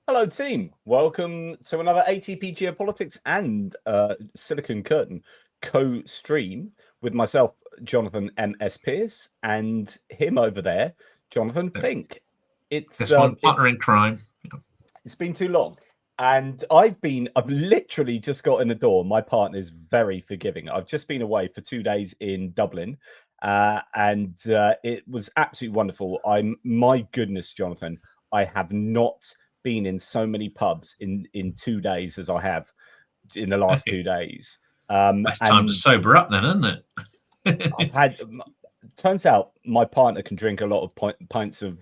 Hello, team. Welcome to another ATP Geopolitics and Silicon Curtain co-stream with myself, Jonathan M.S. Pierce, and him over there, Jonathan Fink. This one, partner in crime. It's been too long. And I've literally just got in the door. My partner is very forgiving. I've just been away for 2 days in Dublin, and it was absolutely wonderful. My goodness, Jonathan, I have not been in so many pubs in 2 days as I have in the last 2 days. It's time to sober up then, isn't it? I've had. Turns out my partner can drink a lot of pints of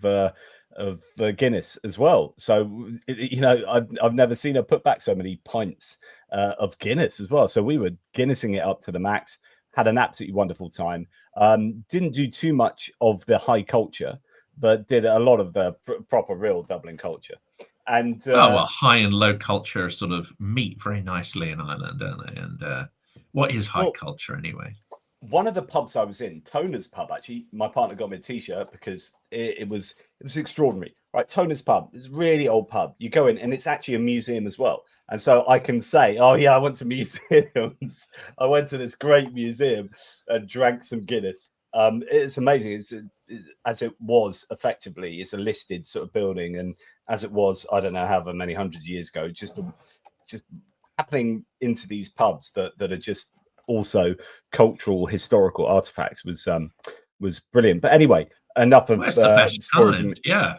Guinness as well. So I've never seen her put back so many pints of Guinness as well. So we were Guinnessing it up to the max. Had an absolutely wonderful time. Didn't do too much of the high culture, but did a lot of the proper real Dublin culture. And high and low culture sort of meet very nicely in Ireland, don't they? And what is high culture anyway? One of the pubs I was in, Toner's pub, actually, my partner got me a t-shirt because it was extraordinary. Right, Toner's pub, it's a really old pub. You go in and it's actually a museum as well. And so I can say, oh yeah, I went to museums. I went to this great museum and drank some Guinness. It's amazing. As it was effectively, it's a listed sort of building, and as it was, I don't know however many hundreds of years ago, just happening into these pubs that are just also cultural historical artifacts was brilliant. But anyway, enough of the best kind. Yeah.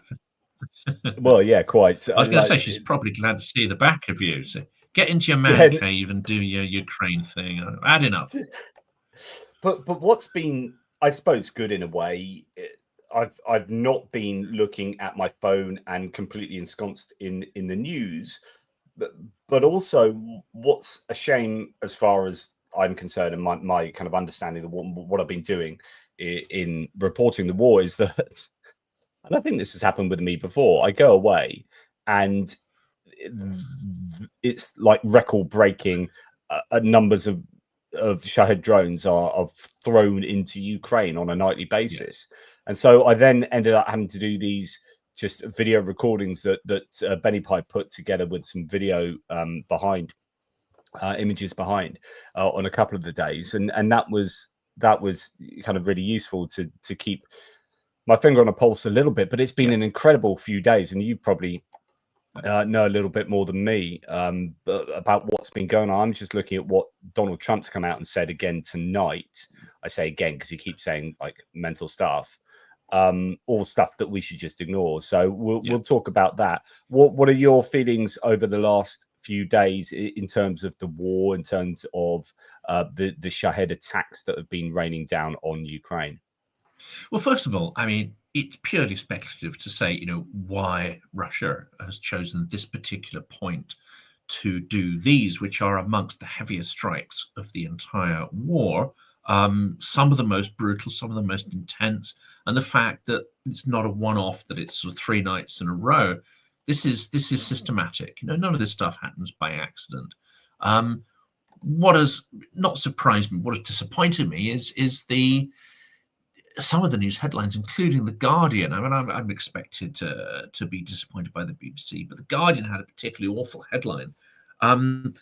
Well, yeah, quite. I was going to say she's probably glad to see the back of you. So get into your man cave and do your Ukraine thing. I've had enough. But what's been, I suppose, good in a way, I've not been looking at my phone and completely ensconced in the news, but also what's a shame as far as I'm concerned, and my kind of understanding of what I've been doing in reporting the war is that, and I think this has happened with me before, I go away and it's like record-breaking numbers of Shahed drones are thrown into Ukraine on a nightly basis. Yes. And so I then ended up having to do these just video recordings that Benny Pye put together with some video behind. Images behind on a couple of the days, and that was kind of really useful to keep my finger on a pulse a little bit. But it's been an incredible few days, and you probably know a little bit more than me about what's been going on. I'm just looking at what Donald Trump's come out and said again tonight. I say again because he keeps saying like mental stuff, all stuff that we should just ignore. So we'll talk about that. What are your feelings over the last few days in terms of the war, in terms of the Shahed attacks that have been raining down on Ukraine? Well, first of all, I mean, it's purely speculative to say, why Russia has chosen this particular point to do these, which are amongst the heaviest strikes of the entire war. Some of the most brutal, some of the most intense, and the fact that it's not a one-off, that it's sort of 3 nights in a row. This is systematic. None of this stuff happens by accident. What has not surprised me, what has disappointed me is some of the news headlines, including The Guardian. I mean, I'm expected to be disappointed by the BBC, but The Guardian had a particularly awful headline. And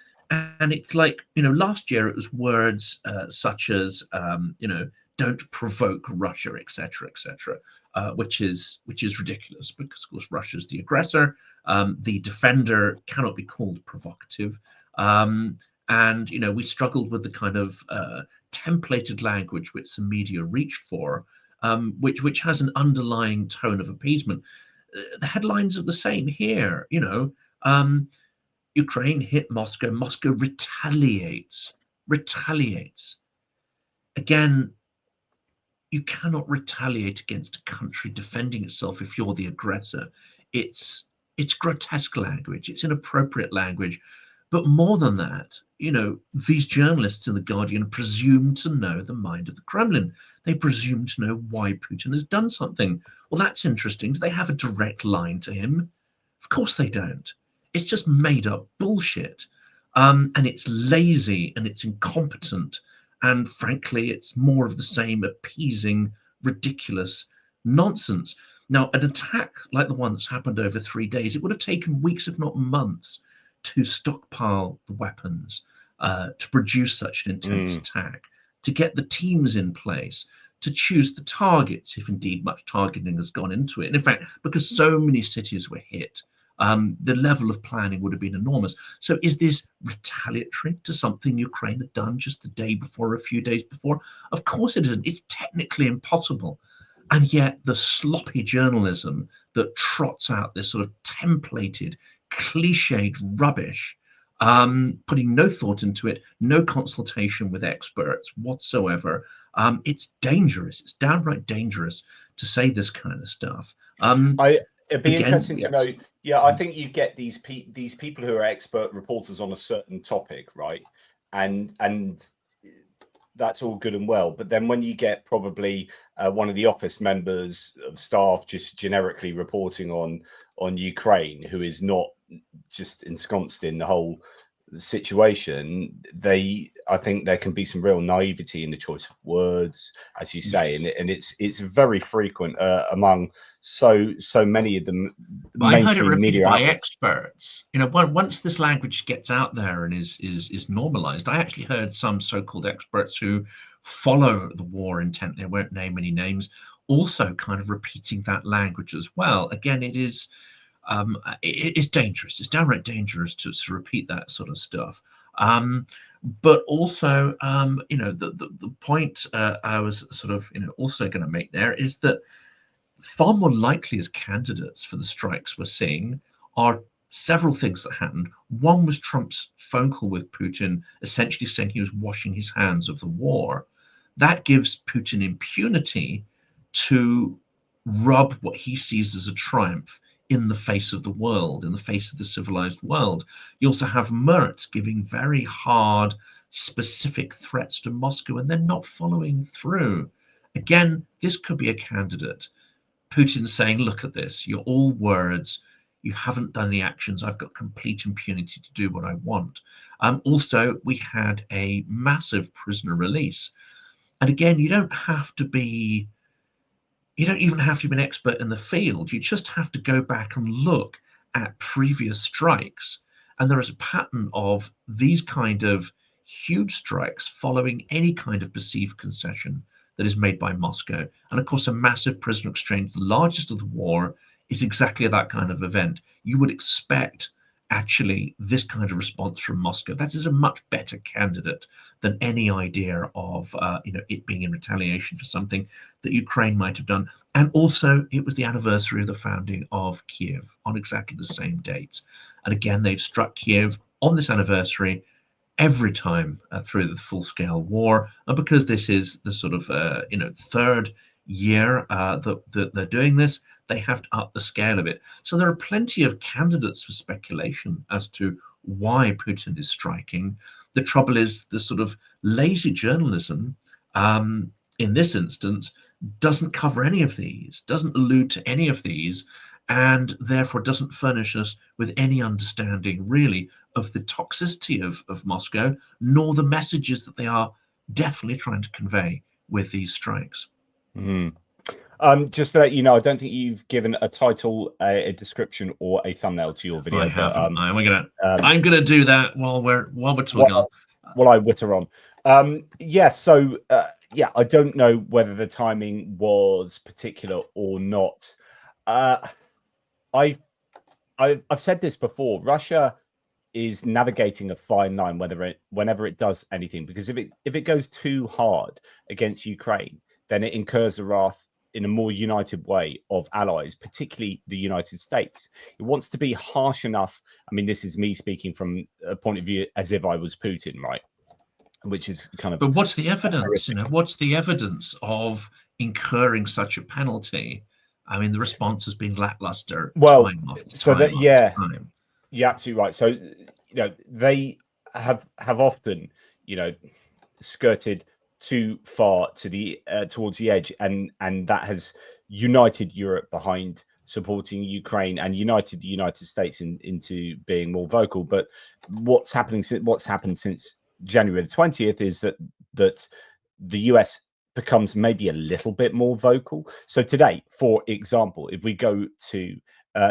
it's like, last year it was words such as, don't provoke Russia, etc., etc., which is ridiculous because, of course, Russia's the aggressor. The defender cannot be called provocative. And, we struggled with the kind of templated language which the media reached for, which has an underlying tone of appeasement. The headlines are the same here. Ukraine hit Moscow. Moscow retaliates. Again, you cannot retaliate against a country defending itself if you're the aggressor. It's grotesque language. It's inappropriate language. But more than that, these journalists in The Guardian presume to know the mind of the Kremlin. They presume to know why Putin has done something. Well, that's interesting. Do they have a direct line to him? Of course they don't. It's just made up bullshit. And it's lazy and it's incompetent. And frankly, it's more of the same appeasing, ridiculous nonsense. Now, an attack like the one that's happened over 3 days, it would have taken weeks, if not months, to stockpile the weapons, to produce such an intense attack, to get the teams in place, to choose the targets, if indeed much targeting has gone into it. And in fact, because so many cities were hit, the level of planning would have been enormous. So is this retaliatory to something Ukraine had done just the day before or a few days before? Of course it isn't. It's technically impossible. And yet the sloppy journalism that trots out this sort of templated, cliched rubbish, putting no thought into it, no consultation with experts whatsoever, it's dangerous. It's downright dangerous to say this kind of stuff. It'd be interesting to know. Yeah, I think you get these people who are expert reporters on a certain topic, right? And that's all good and well. But then when you get probably one of the office members of staff just generically reporting on Ukraine, who is not just ensconced in the whole situation, I think there can be some real naivety in the choice of words, as you say, Yes. and it's very frequent among so many of them. I heard it repeated by experts. You know, once this language gets out there and is normalized, I actually heard some so-called experts who follow the war intently, I won't name any names, also kind of repeating that language as well. Again, it is it's dangerous. It's downright dangerous to repeat that sort of stuff. But also, you know, the point I was sort of, you know, also going to make there is that far more likely as candidates for the strikes we're seeing are several things that happened. One was Trump's phone call with Putin, essentially saying he was washing his hands of the war. That gives Putin impunity to rub what he sees as a triumph in the face of the world, in the face of the civilized world. You also have Merz giving very hard, specific threats to Moscow, and they're not following through. Again, this could be a candidate. Putin saying, look at this, you're all words, you haven't done the actions, I've got complete impunity to do what I want. Also, we had a massive prisoner release. And again, you don't even have to be an expert in the field. You just have to go back and look at previous strikes. And there is a pattern of these kind of huge strikes following any kind of perceived concession that is made by Moscow. And of course, a massive prisoner exchange, the largest of the war, is exactly that kind of event. You would expect actually this kind of response from Moscow. That is a much better candidate than any idea of you know, it being in retaliation for something that Ukraine might have done. And also, it was the anniversary of the founding of Kyiv on exactly the same dates. And again, they've struck Kyiv on this anniversary every time through the full-scale war, and because this is the sort of you know, third year that they're doing this, they have to up the scale of it. So there are plenty of candidates for speculation as to why Putin is striking. The trouble is the sort of lazy journalism in this instance doesn't cover any of these, doesn't allude to any of these, and therefore doesn't furnish us with any understanding really of the toxicity of Moscow, nor the messages that they are definitely trying to convey with these strikes. Just to let you know, I don't think you've given a title, a description, or a thumbnail to your video. I haven't. I'm gonna do that while we're talking on. While I witter on. Yeah. So yeah, I don't know whether the timing was particular or not. I've said this before. Russia is navigating a fine line whenever it does anything, because if it goes too hard against Ukraine, then it incurs the wrath in a more united way of allies, particularly the United States. It wants to be harsh enough. I mean, this is me speaking from a point of view as if I was Putin, right? Which is kind of. But what's the evidence? You know, what's the evidence of incurring such a penalty? I mean, the response has been lackluster. Well, time after so time that after time. You're absolutely right. So you know, they have often, you know, skirted too far to the towards the edge, and that has united Europe behind supporting Ukraine and united the United States into being more vocal. But what's happened since January the 20th is that the US becomes maybe a little bit more vocal. So today, for example, if we go to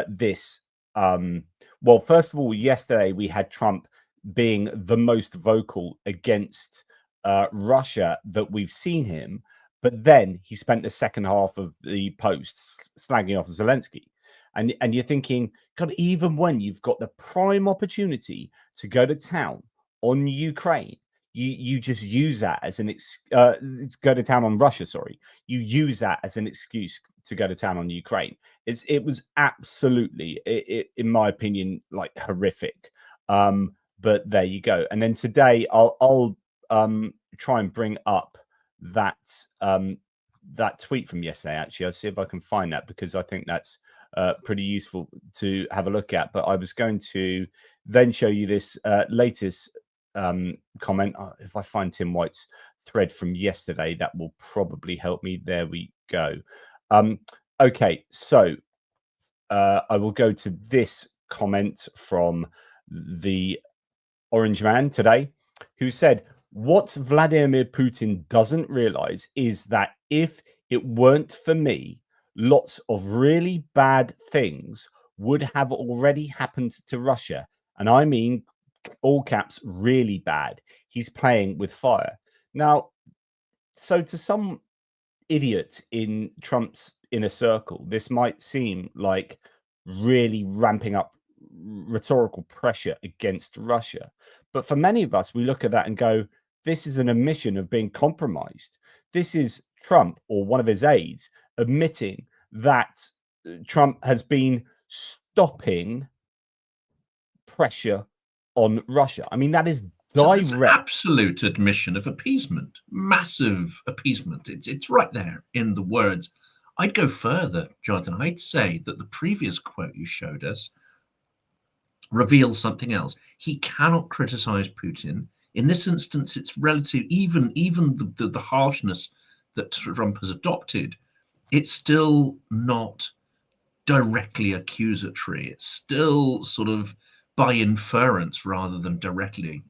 this, well, first of all, yesterday we had Trump being the most vocal against Russia that we've seen him, but then he spent the second half of the post slagging off Zelensky. And you're thinking, God, even when you've got the prime opportunity to go to town on Ukraine, you just use that as an go to town on Russia. Sorry, you use that as an excuse to go to town on Ukraine. It was absolutely, in my opinion, like horrific. But there you go. And then today I'll try and bring up that that tweet from yesterday. Actually, I'll see if I can find that, because I think that's pretty useful to have a look at. But I was going to then show you this latest comment. If I find Tim White's thread from yesterday, that will probably help me. There we go. Okay, so I will go to this comment from the Orange Man today, who said, what Vladimir Putin doesn't realize is that if it weren't for me, lots of really bad things would have already happened to Russia. And I mean, all caps, really bad. He's playing with fire. Now, so to some idiot in Trump's inner circle, this might seem like really ramping up rhetorical pressure against Russia. But for many of us, we look at that and go, this is an admission of being compromised. This is Trump or one of his aides admitting that Trump has been stopping pressure on Russia. I mean, that is direct. So it's absolute admission of appeasement, massive appeasement. It's right there in the words. I'd go further, Jonathan. I'd say that the previous quote you showed us reveals something else. He cannot criticize Putin. In this instance, it's relative, even the harshness that Trump has adopted, it's still not directly accusatory. It's still sort of by inference rather than directly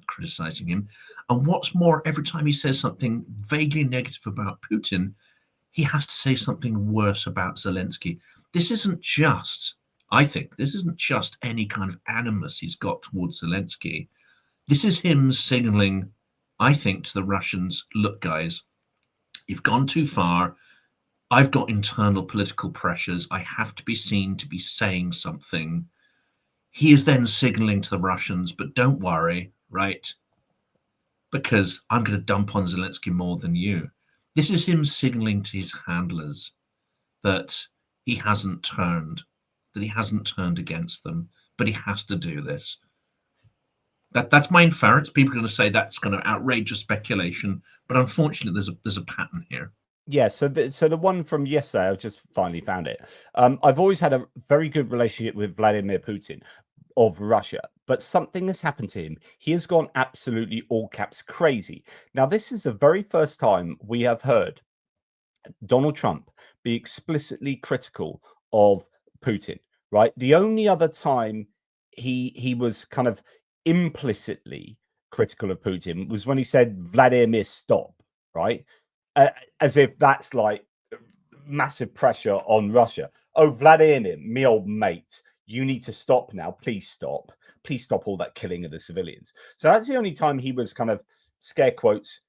criticizing him. And what's more, every time he says something vaguely negative about Putin, he has to say something worse about Zelensky. This isn't just, I think, this isn't just any kind of animus he's got towards Zelensky. This is him signaling, I think, to the Russians, look, guys, you've gone too far. I've got internal political pressures. I have to be seen to be saying something. He is then signaling to the Russians, but don't worry, right? Because I'm going to dump on Zelensky more than you. This is him signaling to his handlers that he hasn't turned against them, but he has to do this. That's my inference. People are going to say that's kind of outrageous speculation, but unfortunately, there's a pattern here. Yeah, so the one from yesterday, I've just finally found it. I've always had a very good relationship with Vladimir Putin of Russia, but something has happened to him. He has gone absolutely all caps crazy. Now, this is the very first time we have heard Donald Trump be explicitly critical of Putin, right? The only other time he was kind of implicitly critical of Putin was when he said, Vladimir, stop, right? As if that's like massive pressure on Russia. Oh, Vladimir, me old mate, you need to stop now. Please stop. Please stop all that killing of the civilians. So that's the only time he was kind of, scare quotes,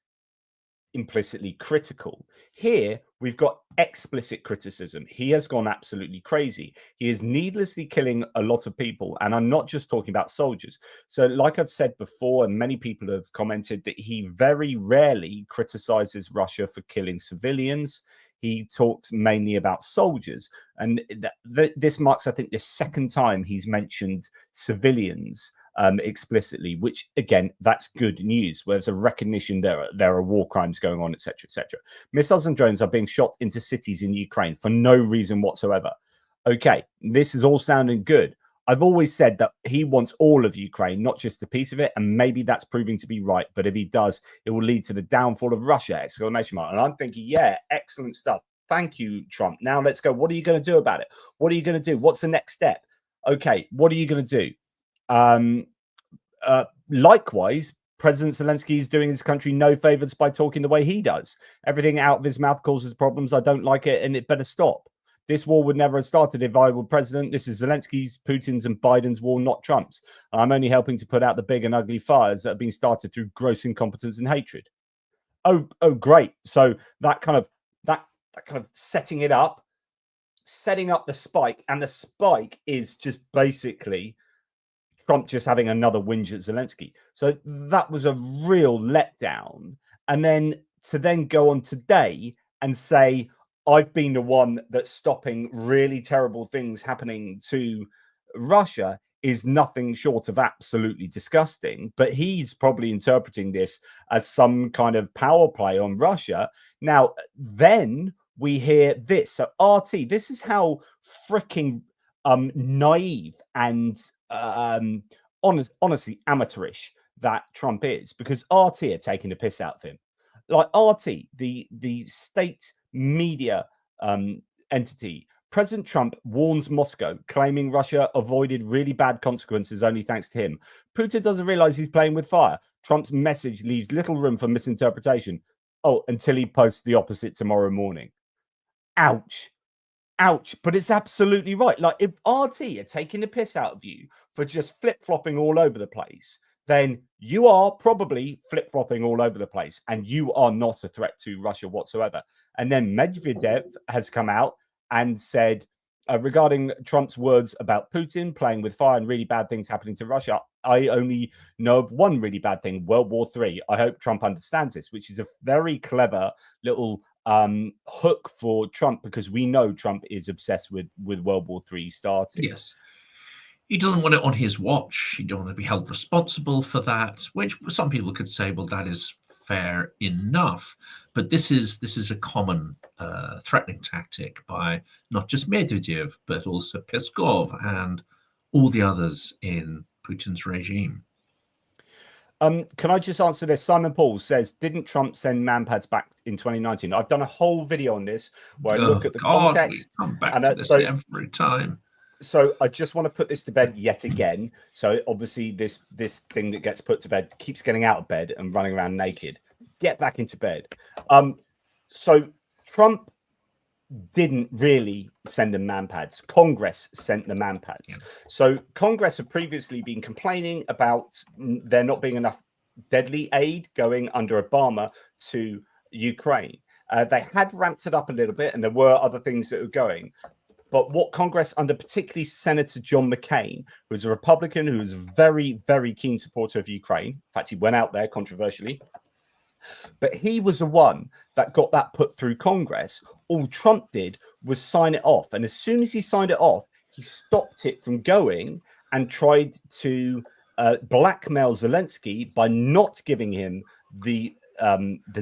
implicitly critical. Here we've got explicit criticism. He has gone absolutely crazy. He is needlessly killing a lot of people, and I'm not just talking about soldiers. So like I've said before, and many people have commented, that he very rarely criticizes Russia for killing civilians. He talks mainly about soldiers, and this marks, I think, the second time he's mentioned civilians explicitly, which again, that's good news. There's a recognition there are war crimes going on, etc., etc. Missiles and drones are being shot into cities in Ukraine for no reason whatsoever. Okay, this is all sounding good. I've always said that he wants all of Ukraine, not just a piece of it, and maybe that's proving to be right. But if he does, it will lead to the downfall of Russia! Exclamation mark. And I'm thinking, yeah, excellent stuff. Thank you, Trump. Now let's go. What are you going to do about it? What are you going to do? What's the next step? Okay, what are you going to do? Likewise, President Zelensky is doing his country no favors by talking the way he does. Everything out of his mouth causes problems. I don't like it, and it better stop. This war would never have started if I were president. This is Zelensky's, Putin's, and Biden's war, not Trump's. I'm only helping to put out the big and ugly fires that have been started through gross incompetence and hatred. Oh, great. So that kind of setting it up, setting up the spike, and the spike is just basically Trump just having another whinge at Zelensky. So that was a real letdown. And then to then go on today and say, I've been the one that's stopping really terrible things happening to Russia is nothing short of absolutely disgusting. But he's probably interpreting this as some kind of power play on Russia. Now, then we hear this. So RT, this is how freaking naive and honestly amateurish that Trump is, because RT are taking the piss out of him. Like RT, the state media entity, President Trump warns Moscow, claiming Russia avoided really bad consequences only thanks to him. Putin doesn't realize he's playing with fire. Trump's message leaves little room for misinterpretation. Oh, until he posts the opposite tomorrow morning. Ouch. Ouch. But it's absolutely right. Like, if RT are taking the piss out of you for just flip-flopping all over the place, then you are probably flip-flopping all over the place, and you are not a threat to Russia whatsoever. And then Medvedev has come out and said, regarding Trump's words about Putin playing with fire and really bad things happening to Russia, I only know of one really bad thing, World War III. I hope Trump understands this, which is a very clever little hook for Trump, because we know Trump is obsessed with World War III starting. Yes. He doesn't want it on his watch. He don't want to be held responsible for that, which some people could say, well, that is fair enough. But this is a common threatening tactic by not just Medvedev, but also Peskov and all the others in Putin's regime. Can I just answer this? Simon Paul says, didn't Trump send Manpads back in 2019? I've done a whole video on this where I look at the context. We come back to this every time. So I just want to put this to bed yet again. So obviously this thing that gets put to bed keeps getting out of bed and running around naked. Get back into bed. So Trump didn't really send them Manpads. Congress sent the Manpads. Yeah. So Congress had previously been complaining about there not being enough deadly aid going under Obama to Ukraine. They had ramped it up a little bit, and there were other things that were going. But what Congress, under particularly Senator John McCain, who was a Republican, who was a very, very keen supporter of Ukraine. In fact, he went out there controversially. But he was the one that got that put through Congress. All Trump did was sign it off. And as soon as he signed it off, he stopped it from going and tried to blackmail Zelensky by not giving him the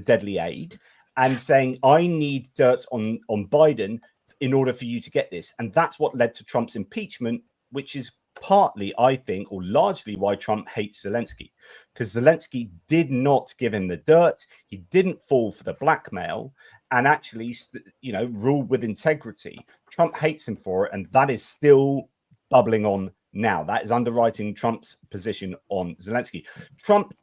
deadly aid and saying, I need dirt on Biden in order for you to get this. And that's what led to Trump's impeachment, which is partly, I think, or largely why Trump hates Zelensky, because Zelensky did not give him the dirt. He didn't fall for the blackmail and actually, ruled with integrity. Trump hates him for it. And that is still bubbling on now. That is underwriting Trump's position on Zelensky. Trump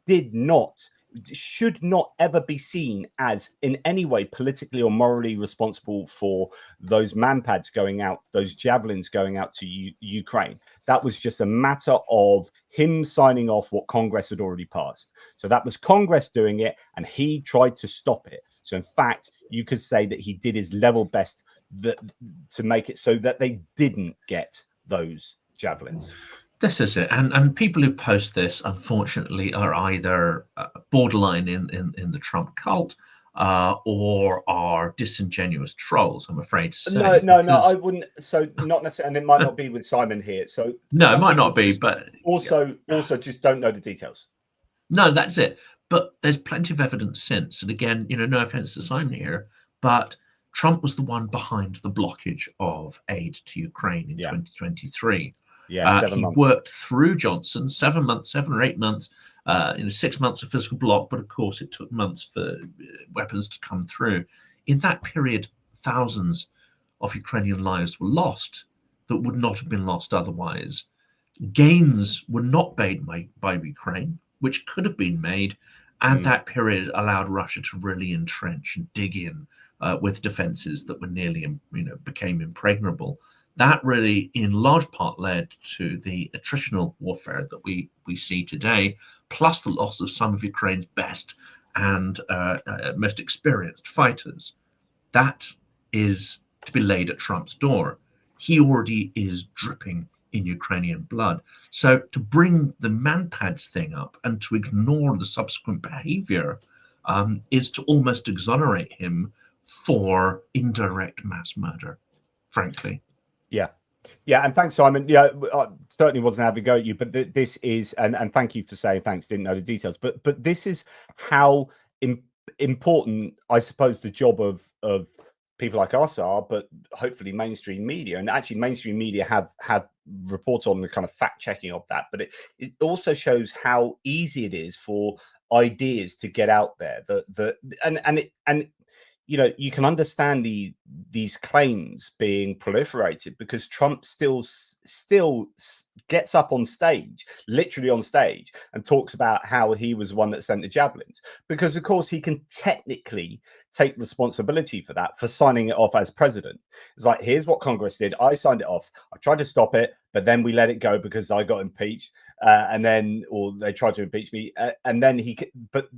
should not ever be seen as in any way politically or morally responsible for those Manpads going out, those javelins going out to Ukraine. That was just a matter of him signing off what Congress had already passed. So that was Congress doing it, and he tried to stop it. So in fact, you could say that he did his level best to make it so that they didn't get those javelins. This is it, and people who post this, unfortunately, are either borderline in the Trump cult or are disingenuous trolls, I'm afraid to say. No, I wouldn't. So not necessarily, and it might not be with Simon here. So no, it might not be, but also just don't know the details. No, that's it. But there's plenty of evidence since, and again, no offense to Simon here, but Trump was the one behind the blockage of aid to Ukraine in 2023. Yeah, 7 months. He worked through Johnson, 7 months, 7 or 8 months, 6 months of physical block, but of course it took months for weapons to come through. In that period, thousands of Ukrainian lives were lost that would not have been lost otherwise. Gains were not made by Ukraine. which could have been made, and that period allowed Russia to really entrench and dig in with defenses that were nearly, became impregnable. That really, in large part, led to the attritional warfare that we see today, plus the loss of some of Ukraine's best and most experienced fighters. That is to be laid at Trump's door. He already is dripping in Ukrainian blood. So to bring the Manpads thing up and to ignore the subsequent behavior is to almost exonerate him for indirect mass murder, frankly. Yeah. Yeah, and thanks, Simon. Yeah, I certainly wasn't having a go at you, but this is, and thank you for saying thanks. Didn't know the details, but this is how important, I suppose, the job of people like us are, but hopefully mainstream media, and actually mainstream media have reports on the kind of fact checking of that. But it also shows how easy it is for ideas to get out there. And you can understand these claims being proliferated because Trump still gets up on stage, literally on stage, and talks about how he was the one that sent the javelins, because of course he can technically take responsibility for that, for signing it off as president. It's like, here's what Congress did. I signed it off. I tried to stop it, but then we let it go because I got impeached, or they tried to impeach me, and then but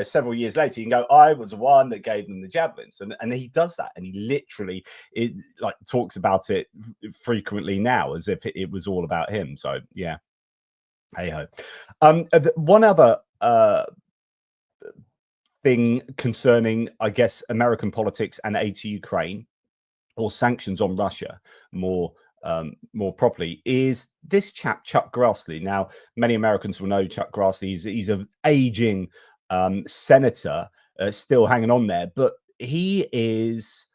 several years later, you can go, I was the one that gave them the javelins, and he does that, and he literally talks about it frequently now as if it was all about him. So yeah, hey ho. One other thing concerning, I guess, American politics and aid to Ukraine, or sanctions on Russia more properly, is this chap Chuck Grassley. Now, many Americans will know Chuck Grassley. He's an aging senator, still hanging on there, but he is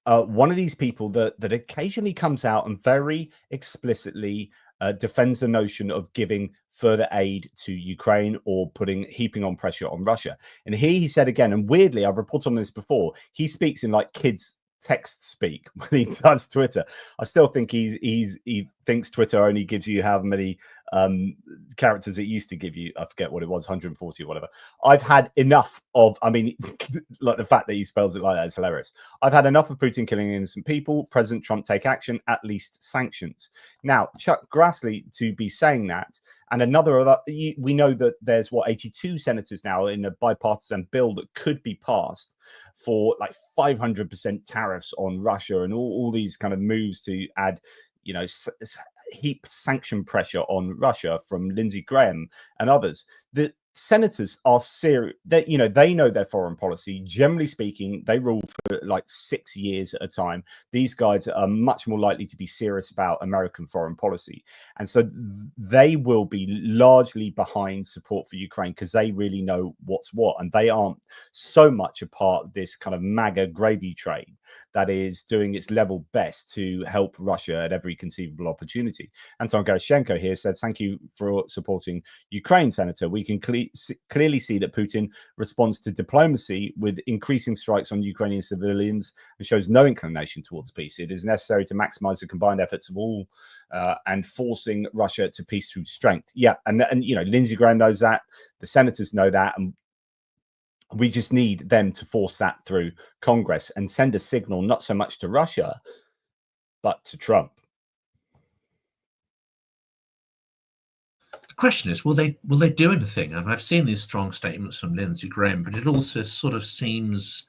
one of these people that occasionally comes out and very explicitly defends the notion of giving further aid to Ukraine or heaping on pressure on Russia. And here he said again, and weirdly, I've reported on this before, he speaks in like kids text speak when he does Twitter. I still think he thinks Twitter only gives you how many characters it used to give you. I forget what it was, 140 or whatever. I've had enough of, like the fact that he spells it like that is hilarious. I've had enough of Putin killing innocent people. President Trump take action, at least sanctions. Now, Chuck Grassley to be saying that, and we know that there's 82 senators now in a bipartisan bill that could be passed for like 500% tariffs on Russia and all these kind of moves to add, heap sanction pressure on Russia from Lindsey Graham and others. The senators are serious. They know their foreign policy. Generally speaking, they rule for like 6 years at a time. These guys are much more likely to be serious about American foreign policy. And so they will be largely behind support for Ukraine because they really know what's what. And they aren't so much a part of this kind of MAGA gravy train that is doing its level best to help Russia at every conceivable opportunity. Anton Gerashenko here said, thank you for supporting Ukraine, Senator. We can clearly see that Putin responds to diplomacy with increasing strikes on Ukrainian civilians and shows no inclination towards peace. It is necessary to maximize the combined efforts of all and forcing Russia to peace through strength. Yeah, and Lindsey Graham knows that. The senators know that, and we just need them to force that through Congress and send a signal, not so much to Russia, but to Trump. The question is, will they do anything? I mean, I've seen these strong statements from Lindsey Graham, but it also sort of seems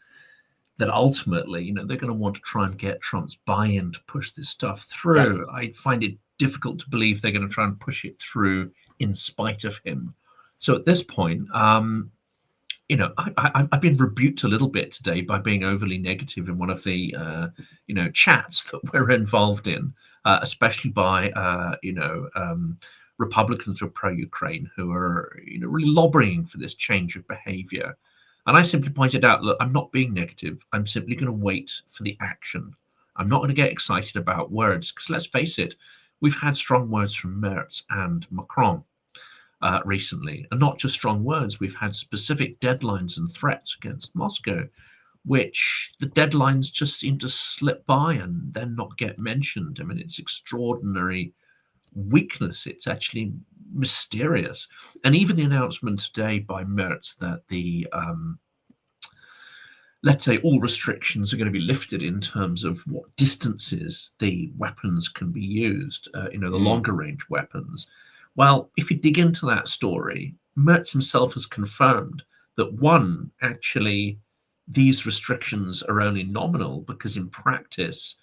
that ultimately, they're going to want to try and get Trump's buy-in to push this stuff through. Yeah. I find it difficult to believe they're going to try and push it through in spite of him. So at this point, I've been rebuked a little bit today by being overly negative in one of the, chats that we're involved in, especially by, Republicans who are pro-Ukraine who are, really lobbying for this change of behavior. And I simply pointed out, look, I'm not being negative. I'm simply going to wait for the action. I'm not going to get excited about words because let's face it, we've had strong words from Merz and Macron recently, and not just strong words. We've had specific deadlines and threats against Moscow, which the deadlines just seem to slip by and then not get mentioned. I mean, it's extraordinary weakness. It's actually mysterious. And even the announcement today by Merz that the let's say all restrictions are going to be lifted in terms of what distances the weapons can be used, the longer range weapons. Well, if you dig into that story, Merz himself has confirmed that one, actually, these restrictions are only nominal because in practice,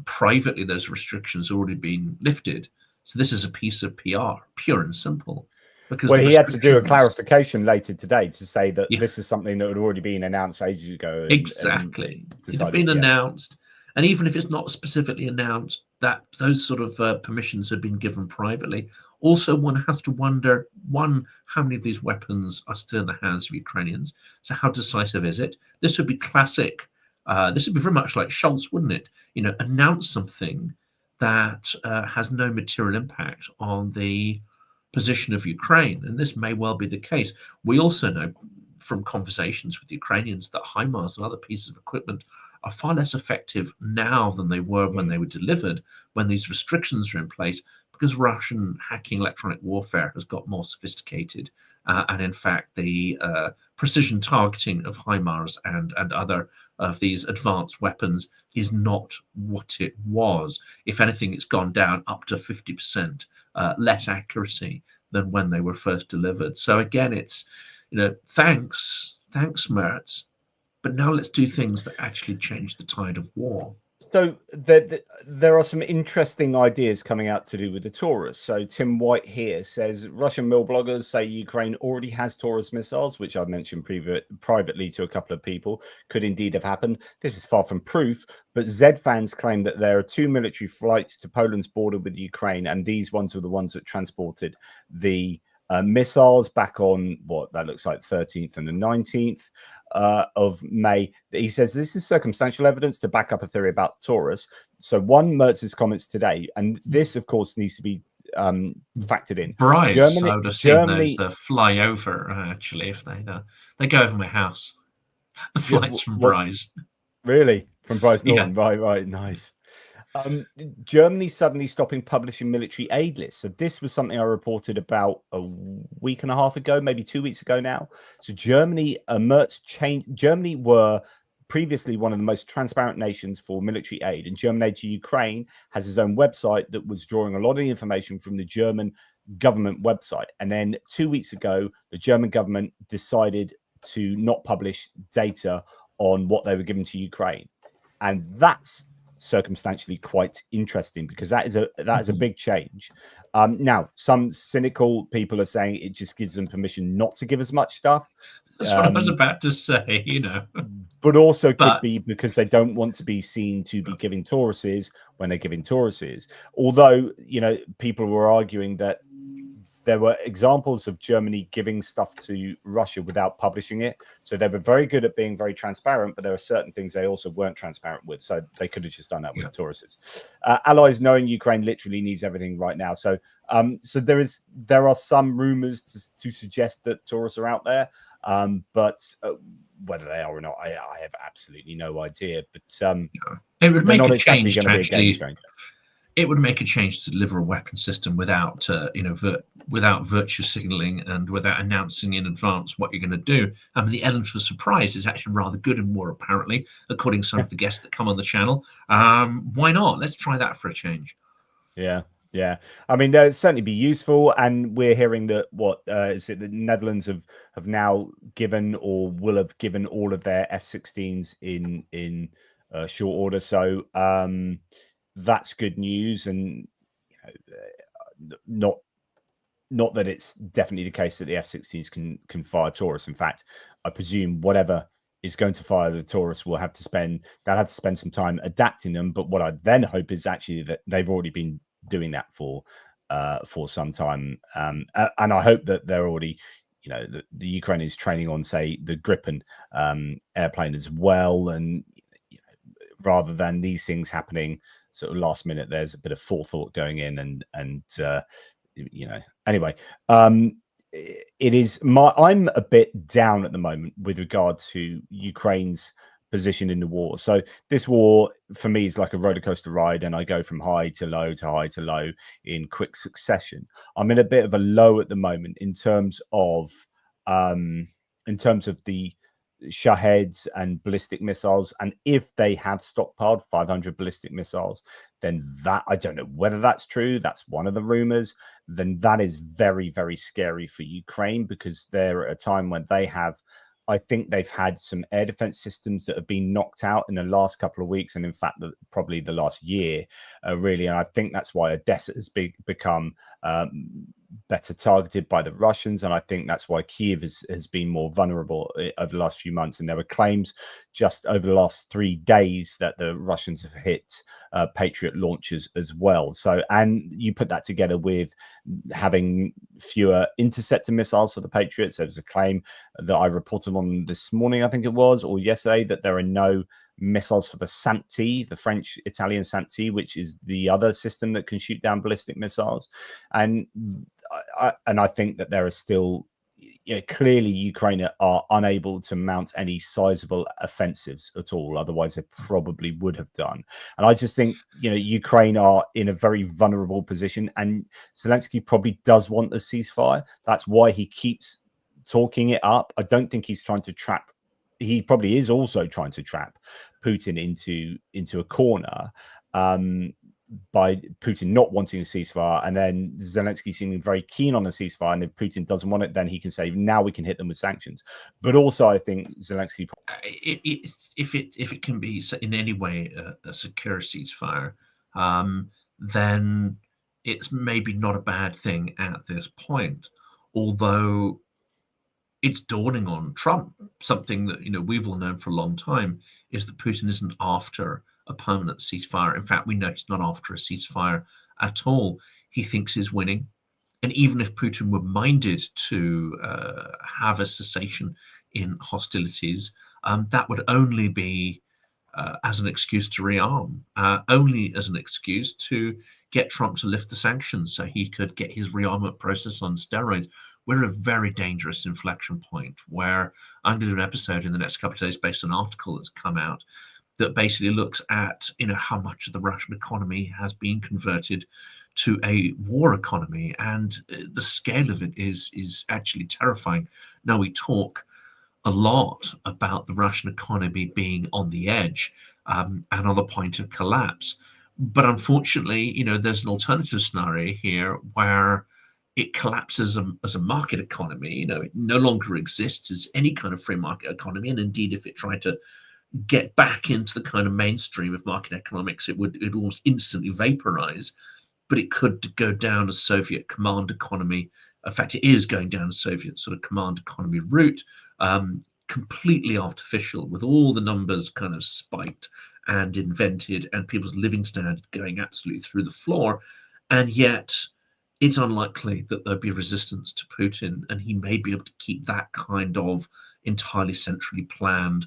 privately, those restrictions have already been lifted. So this is a piece of PR, pure and simple. Because well, he had to do a clarification later today to say that this is something that had already been announced ages ago. And, exactly. It had been announced. And even if it's not specifically announced, that those sort of permissions have been given privately. Also, one has to wonder, one, how many of these weapons are still in the hands of Ukrainians? So how decisive is it? This would be classic. This would be very much like Schultz, wouldn't it? Announce something that has no material impact on the position of Ukraine. And this may well be the case. We also know from conversations with Ukrainians that HIMARS and other pieces of equipment are far less effective now than they were when they were delivered, when these restrictions are in place, because Russian hacking electronic warfare has got more sophisticated. And in fact, the precision targeting of HIMARS and other of these advanced weapons is not what it was. If anything, it's gone down up to 50% less accuracy than when they were first delivered. So again, it's, thanks, Merz. But now let's do things that actually change the tide of war. So there are some interesting ideas coming out to do with the Taurus. So Tim White here says Russian mill bloggers say Ukraine already has Taurus missiles, which I've mentioned privately to a couple of people, could indeed have happened. This is far from proof, but Z fans claim that there are 2 military flights to Poland's border with Ukraine, and these ones were the ones that transported the missiles back on what that looks like 13th and the 19th of May. He says this is circumstantial evidence to back up a theory about Taurus. So one, Mertz's comments today, and this of course needs to be factored in. Bryce, I would have seen those fly over actually if they go over my house. The flights from Bryce. Really? From Bryce Norton? Yeah. Right, nice. Germany suddenly stopping publishing military aid lists. So this was something I reported about a week and a half ago, maybe 2 weeks ago now. So Germany, Germany were previously one of the most transparent nations for military aid, and German aid to Ukraine has its own website that was drawing a lot of the information from the German government website. And then 2 weeks ago, the German government decided to not publish data on what they were giving to Ukraine. And that's circumstantially quite interesting because that is a big change. Now, some cynical people are saying it just gives them permission not to give as much stuff. That's what I was about to say, But also could be because they don't want to be seen to be giving Tauruses when they're giving Tauruses. Although, people were arguing that there were examples of Germany giving stuff to Russia without publishing it. So they were very good at being very transparent, but there are certain things they also weren't transparent with. So they could have just done that with the Tauruses. Allies knowing Ukraine literally needs everything right now. So there are some rumors to suggest that Taurus are out there, but whether they are or not, I have absolutely no idea. But it would make a change to actually. It would make a change to deliver a weapon system without, without virtue signaling and without announcing in advance what you're going to do. I mean, the element of surprise is actually rather good in war, apparently, according to some of the guests that come on the channel. Why not? Let's try that for a change. Yeah. I mean, it'd certainly be useful, and we're hearing that the Netherlands have now given or will have given all of their F-16s in short order. So. That's good news, and not that it's definitely the case that the F-16s can fire Taurus. In fact, I presume whatever is going to fire the Taurus will have to spend some time adapting them. But what I then hope is actually that they've already been doing that for some time, and I hope that they're already. The Ukraine is training on, say, the Gripen airplane as well, and rather than these things happening sort of last minute, there's a bit of forethought going in, and anyway, it is I'm a bit down at the moment with regard to Ukraine's position in the war. So this war for me is like a roller coaster ride, and I go from high to low to high to low in quick succession. I'm in a bit of a low at the moment in terms of the Shaheds and ballistic missiles, and if they have stockpiled 500 ballistic missiles, then that, I don't know whether that's true, that's one of the rumors, then that is very, very scary for Ukraine, because they're at a time when they have, I think they've had some air defense systems that have been knocked out in the last couple of weeks, and in fact, probably the last year, really. And I think that's why ODESA has become better targeted by the Russians. And I think that's why Kyiv has been more vulnerable over the last few months. And there were claims just over the last 3 days that the Russians have hit Patriot launchers as well. So, and you put that together with having fewer interceptor missiles for the Patriots. There was a claim that I reported on this morning, I think it was, or yesterday, that there are no missiles for the SAMP-T, the French-Italian SAMP-T, which is the other system that can shoot down ballistic missiles. And I think that there are still, clearly Ukraine are unable to mount any sizable offensives at all. Otherwise, they probably would have done. And I just think, Ukraine are in a very vulnerable position, and Zelensky probably does want a ceasefire. That's why he keeps talking it up. I don't think he's trying to trap. He probably is also trying to trap Putin into a corner by Putin not wanting a ceasefire, and then Zelensky seeming very keen on a ceasefire. And if Putin doesn't want it, then he can say, now we can hit them with sanctions. But also, I think Zelensky, if it can be in any way a secure ceasefire, then it's maybe not a bad thing at this point. Although it's dawning on Trump, something that we've all known for a long time, is that Putin isn't after a permanent ceasefire. In fact, we know he's not after a ceasefire at all. He thinks he's winning, and even if Putin were minded to have a cessation in hostilities, that would only be as an excuse to rearm, only as an excuse to get Trump to lift the sanctions so he could get his rearmament process on steroids. We're at a very dangerous inflection point where I'm going to do an episode in the next couple of days based on an article that's come out that basically looks at how much of the Russian economy has been converted to a war economy, and the scale of it is actually terrifying. Now, we talk a lot about the Russian economy being on the edge and on the point of collapse, but unfortunately, there's an alternative scenario here where it collapses as a market economy. It no longer exists as any kind of free market economy, and indeed, if it tried to get back into the kind of mainstream of market economics, it would almost instantly vaporize. But it could go down a Soviet command economy. In fact, it is going down a Soviet sort of command economy route, completely artificial, with all the numbers kind of spiked and invented, and people's living standard going absolutely through the floor. And yet, it's unlikely that there'll be resistance to Putin, and he may be able to keep that kind of entirely centrally planned,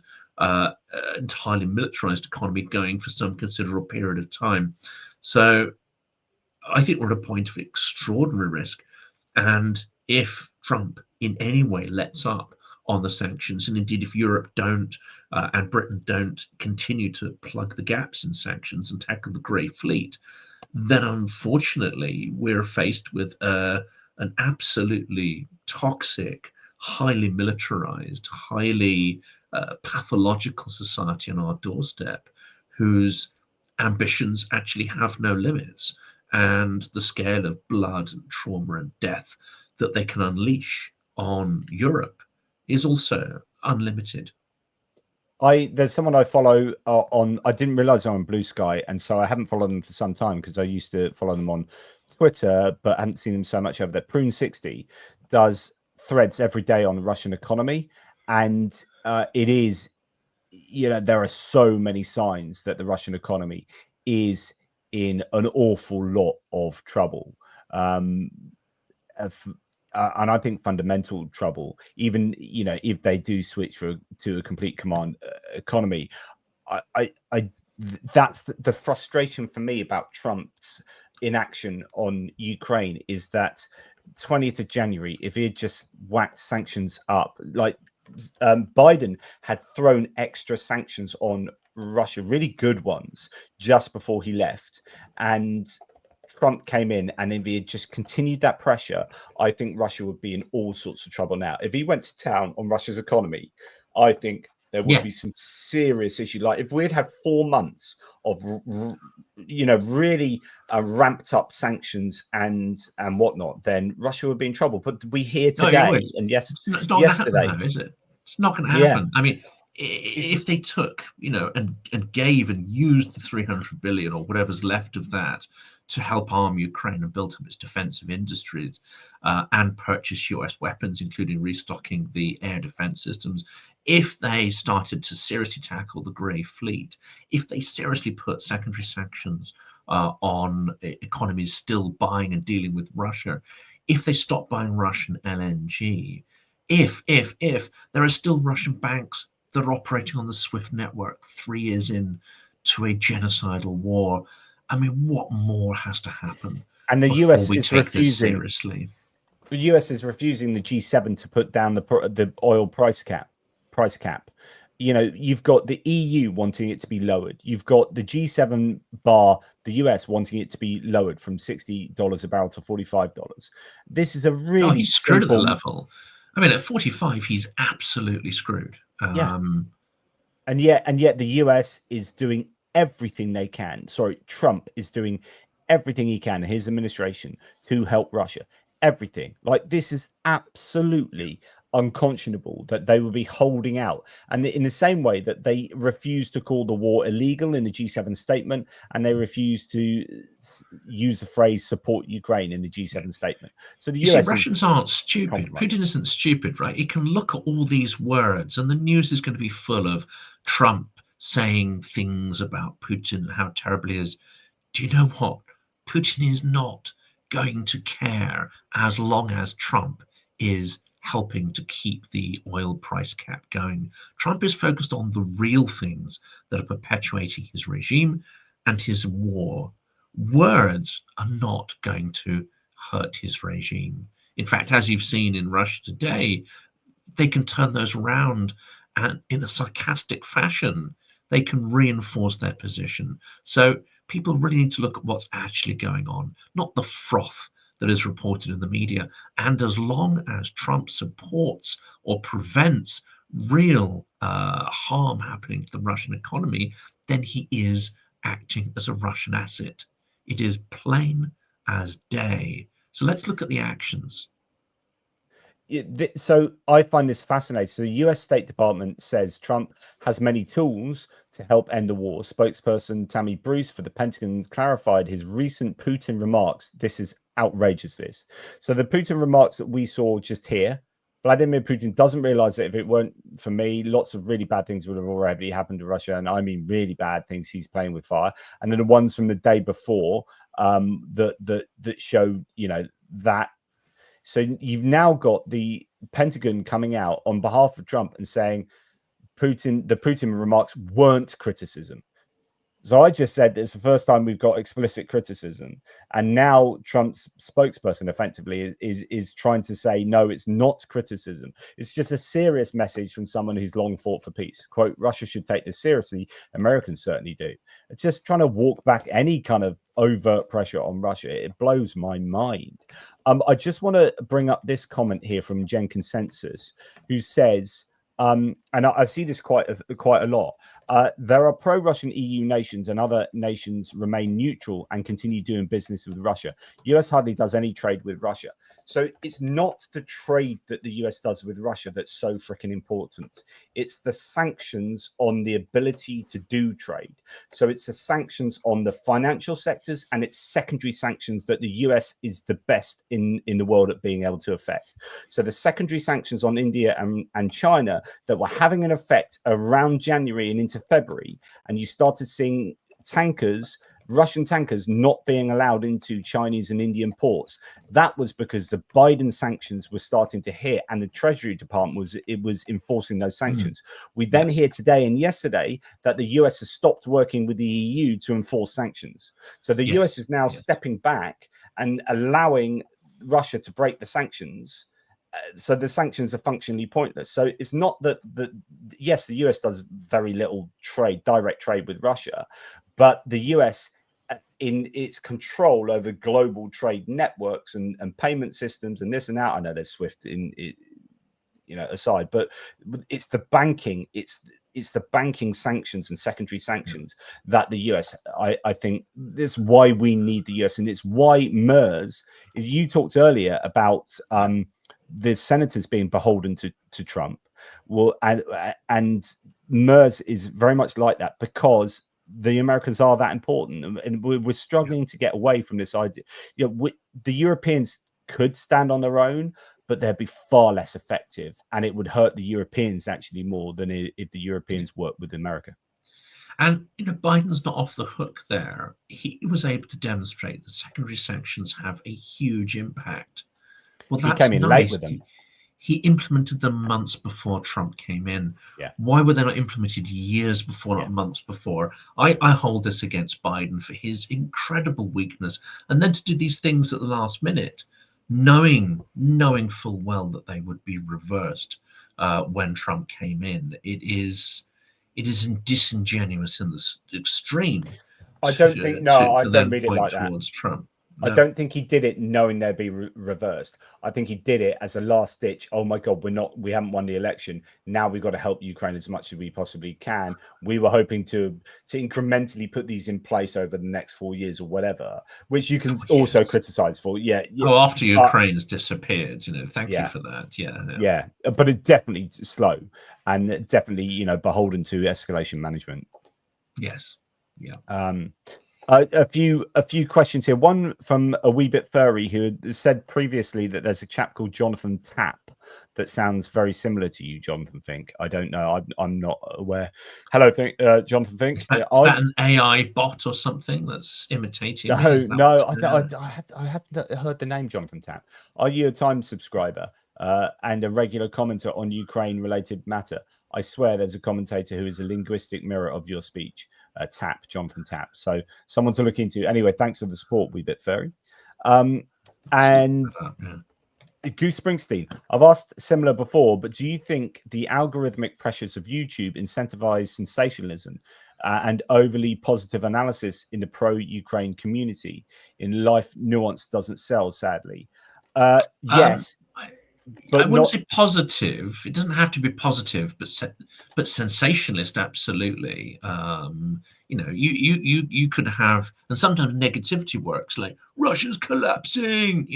entirely militarized economy going for some considerable period of time. So I think we're at a point of extraordinary risk. And if Trump in any way lets up on the sanctions, and indeed if Europe don't and Britain don't continue to plug the gaps in sanctions and tackle the grey fleet, then unfortunately we're faced with an absolutely toxic, highly militarized, highly pathological society on our doorstep, whose ambitions actually have no limits, and the scale of blood and trauma and death that they can unleash on Europe is also unlimited. There's someone I follow on. I didn't realize I'm on Blue Sky, and so I haven't followed them for some time because I used to follow them on Twitter, but I haven't seen them so much over there. Prune60 does threads every day on the Russian economy, and it is, there are so many signs that the Russian economy is in an awful lot of trouble. And I think fundamental trouble, even if they do switch to a complete command economy. That's the frustration for me about Trump's inaction on Ukraine, is that 20th of January, if he had just whacked sanctions up, like Biden had thrown extra sanctions on Russia, really good ones, just before he left, and Trump came in, and if he had just continued that pressure, I think Russia would be in all sorts of trouble now. If he went to town on Russia's economy, I think there would be some serious issue. Like if we'd had 4 months of, really ramped up sanctions and whatnot, then Russia would be in trouble. But we hear today, and it's not going to happen now, is it? It's not going to happen. I mean, if they took, and gave and used the 300 billion or whatever's left of that to help arm Ukraine and build up its defensive industries and purchase US weapons, including restocking the air defense systems, if they started to seriously tackle the Grey Fleet, if they seriously put secondary sanctions on economies still buying and dealing with Russia, if they stop buying Russian LNG, if there are still Russian banks that are operating on the SWIFT network 3 years in to a genocidal war, I mean, what more has to happen? And the US is refusing. Seriously, the US is refusing the G7 to put down the oil price cap. You've got the EU wanting it to be lowered. You've got the G7 bar the US wanting it to be lowered from $60 a barrel to $45. This is a really he's screwed at the level. I mean, at 45, he's absolutely screwed. And yet the US is doing everything they can. Sorry, Trump is doing everything he can, his administration, to help Russia. Everything. Like, this is absolutely unconscionable that they would be holding out. And in the same way that they refuse to call the war illegal in the G7 statement, and they refuse to use the phrase support Ukraine in the G7 statement. So the US Russians aren't stupid. Putin isn't stupid, right? He can look at all these words, and the news is going to be full of Trump saying things about Putin and how terrible he is. Do you know what? Putin is not going to care as long as Trump is helping to keep the oil price cap going. Trump is focused on the real things that are perpetuating his regime and his war. Words are not going to hurt his regime. In fact, as you've seen in Russia today, they can turn those around, and in a sarcastic fashion, they can reinforce their position. So people really need to look at what's actually going on, not the froth that is reported in the media. And as long as Trump supports or prevents real harm happening to the Russian economy, then he is acting as a Russian asset. It is plain as day. So let's look at the actions. So I find this fascinating. So the US State Department says Trump has many tools to help end the war. Spokesperson Tammy Bruce for the Pentagon clarified his recent Putin remarks. This is outrageous, this. So the Putin remarks that we saw just here, Vladimir Putin doesn't realize that if it weren't for me, lots of really bad things would have already happened to Russia. And I mean really bad things. He's playing with fire. And then the ones from the day before that show, that. So you've now got the Pentagon coming out on behalf of Trump and saying the Putin remarks weren't criticism. So I just said it's the first time we've got explicit criticism. And now Trump's spokesperson effectively is trying to say, no, it's not criticism. It's just a serious message from someone who's long fought for peace. Quote, Russia should take this seriously. Americans certainly do. It's just trying to walk back any kind of overt pressure on Russia. It blows my mind. I just want to bring up this comment here from Gen Consensus, who says, and I see this quite a lot. There are pro-Russian EU nations, and other nations remain neutral and continue doing business with Russia. US hardly does any trade with Russia. So it's not the trade that the US does with Russia that's so freaking important. It's the sanctions on the ability to do trade. So it's the sanctions on the financial sectors, and it's secondary sanctions that the US is the best in the world at being able to affect. So the secondary sanctions on India and China that were having an effect around January and into February, and you started seeing Russian tankers not being allowed into Chinese and Indian ports. That was because the Biden sanctions were starting to hit, and the Treasury Department was enforcing those sanctions. We then hear today and yesterday that the US has stopped working with the EU to enforce sanctions. So the US is now stepping back and allowing Russia to break the sanctions. so the sanctions are functionally pointless. So it's not that yes, the US does very little direct trade with Russia, but the US in its control over global trade networks and payment systems and this and that. I know there's SWIFT in it, aside, but it's the banking, it's the banking sanctions and secondary sanctions that the US, I think this is why we need the US, and it's why MERS is. You talked earlier about the senators being beholden to Trump. Well, and MERS is very much like that, because the Americans are that important, and we're struggling to get away from this idea. The Europeans could stand on their own, but they'd be far less effective, and it would hurt the Europeans actually more than if the Europeans worked with America. And Biden's not off the hook there. He was able to demonstrate the secondary sanctions have a huge impact. Well, that's he came in nice. late with them. He implemented them months before Trump came in. Yeah. Why were they not implemented years before, not months before? I hold this against Biden for his incredible weakness. And then to do these things at the last minute, knowing full well that they would be reversed when Trump came in. It is disingenuous in the extreme. I don't think, no, I don't read it like that. Towards Trump. I don't think he did it knowing they'd be reversed. I think he did it as a last ditch. Oh my God, we haven't won the election. Now we've got to help Ukraine as much as we possibly can. We were hoping to incrementally put these in place over the next 4 years or whatever, which you can also criticize for. Yeah. Oh, after Ukraine's disappeared, thank you for that. Yeah. But it's definitely slow and definitely, beholden to escalation management. Yes. Yeah. A few questions here. One from a wee bit furry, who had said previously that there's a chap called Jonathan Tapp that sounds very similar to you, Jonathan Fink. I don't know. I'm not aware. Hello, Jonathan Fink. Is that an AI bot or something that's imitating? No. I haven't heard the name Jonathan Tapp. Are you a Times subscriber and a regular commenter on Ukraine-related matter? I swear there's a commentator who is a linguistic mirror of your speech. Jonathan Tapp. So someone to look into. Anyway, thanks for the support, wee bit fairy. And Goose Springsteen, I've asked similar before, but do you think the algorithmic pressures of YouTube incentivize sensationalism and overly positive analysis in the pro-Ukraine community? In life, nuance doesn't sell, sadly. Yes. But I wouldn't say positive. It doesn't have to be positive, but sensationalist, absolutely. You could have, and sometimes negativity works, like Russia's collapsing.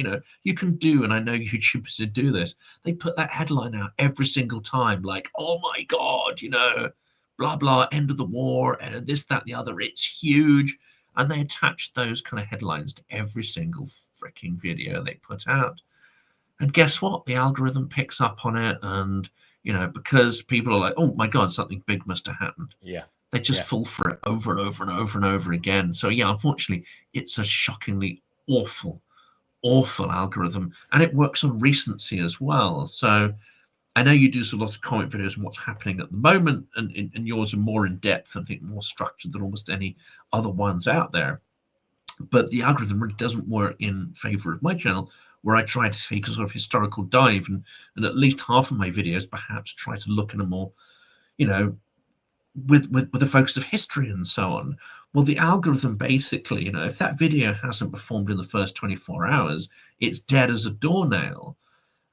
You can do, and I know YouTubers who do this. They put that headline out every single time, like, "Oh my God, blah blah, end of the war, and this, that, the other. It's huge," and they attach those kind of headlines to every single freaking video they put out. And guess what? The algorithm picks up on it, and because people are like, "Oh my God, something big must have happened." Yeah, they just fall for it over and over and over and over again. So yeah, unfortunately, it's a shockingly awful algorithm, and it works on recency as well. So I know you do a lot of comment videos on what's happening at the moment, and yours are more in depth, I think, more structured than almost any other ones out there. But the algorithm really doesn't work in favor of my channel, where I try to take a sort of historical dive, and at least half of my videos perhaps try to look in a more, with the focus of history and so on. Well, the algorithm basically, if that video hasn't performed in the first 24 hours, it's dead as a doornail.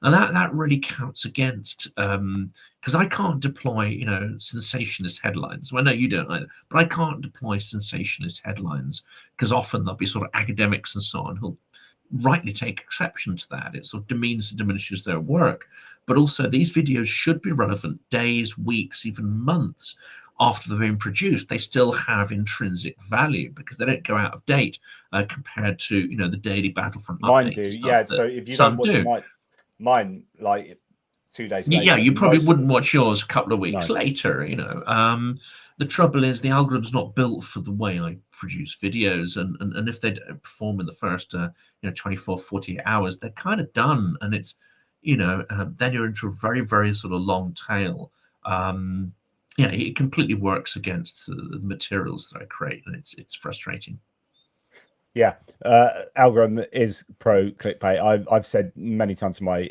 And that really counts against, because I can't deploy, sensationalist headlines. Well, I know you don't either, but I can't deploy sensationalist headlines because often there'll be sort of academics and so on who'll rightly take exception to that. It sort of demeans and diminishes their work. But also these videos should be relevant days, weeks, even months after they've been produced. They still have intrinsic value because they don't go out of date compared to, the daily Battlefront updates. Mine do, yeah. So if you don't watch mine like 2 days later. Yeah, you probably wouldn't watch yours a couple of weeks later, The trouble is the algorithm's not built for the way I produce videos, and if they don't perform in the first 24, 48 hours, they're kind of done, and it's then you're into a very, very sort of long tail. It completely works against the materials that I create, and it's frustrating. Yeah, algorithm is pro clickbait. I've said many times to my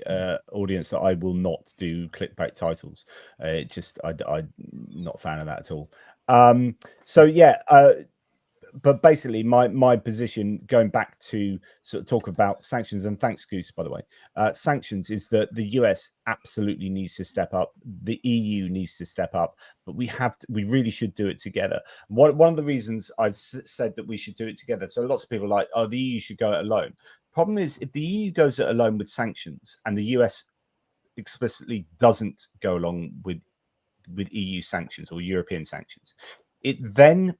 audience that I will not do clickbait titles. I'm not a fan of that at all. So yeah, but basically my position, going back to sort of talk about sanctions, and thanks Goose, by the way, sanctions, is that the US absolutely needs to step up, the EU needs to step up, but we really should do it together. One of the reasons I've said that we should do it together, so lots of people are like, oh, the EU should go it alone. Problem is, if the EU goes it alone with sanctions and the US explicitly doesn't go along with EU sanctions or European sanctions, it then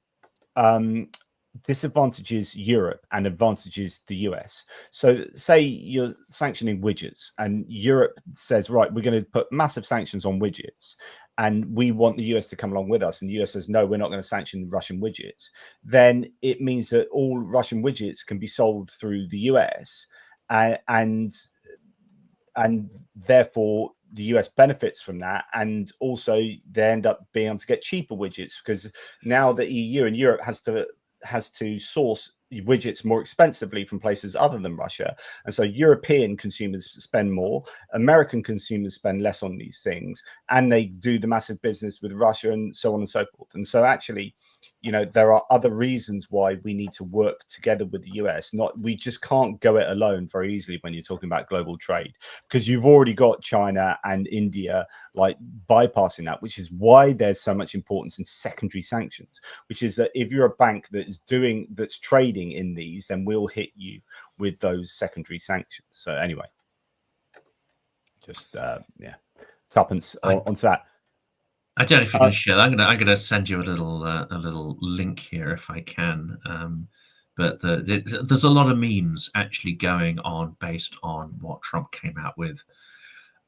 disadvantages Europe and advantages the US. So say you're sanctioning widgets and Europe says, right, we're going to put massive sanctions on widgets and we want the US to come along with us, and the US says, no, we're not going to sanction Russian widgets. Then it means that all Russian widgets can be sold through the US, and therefore the US benefits from that, and also they end up being able to get cheaper widgets, because now the EU and Europe has to source widgets more expensively from places other than Russia. And so European consumers spend more, American consumers spend less on these things, and they do the massive business with Russia and so on and so forth. And so actually, you know, there are other reasons why we need to work together with the US. We just can't go it alone very easily when you're talking about global trade, because you've already got China and India like bypassing that, which is why there's so much importance in secondary sanctions, which is that if you're a bank that's trading in these, then we'll hit you with those secondary sanctions. So anyway, just yeah, tuppence onto that. I don't know if you can share. I'm gonna send you a little link here if I can. But there's a lot of memes actually going on based on what Trump came out with,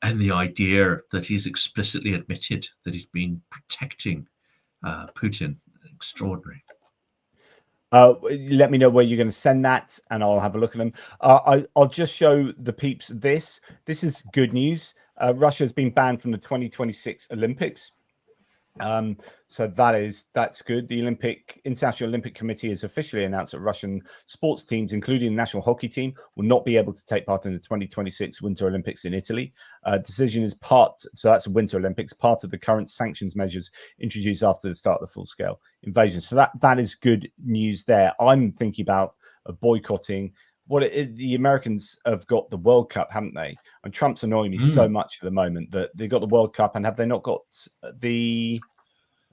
and the idea that he's explicitly admitted that he's been protecting Putin. Extraordinary. Let me know where you're going to send that, and I'll have a look at them. I'll just show the peeps this. This is good news. Russia has been banned from the 2026 Olympics. So that's good. The International Olympic Committee has officially announced that Russian sports teams, including the national hockey team, will not be able to take part in the 2026 Winter Olympics in Italy. Decision is so that's Winter Olympics, part of the current sanctions measures introduced after the start of the full-scale invasion. So that is good news there. I'm thinking about boycotting. The Americans have got the World Cup, haven't they? And Trump's annoying me so much at the moment that they've got the World Cup, and have they not got they've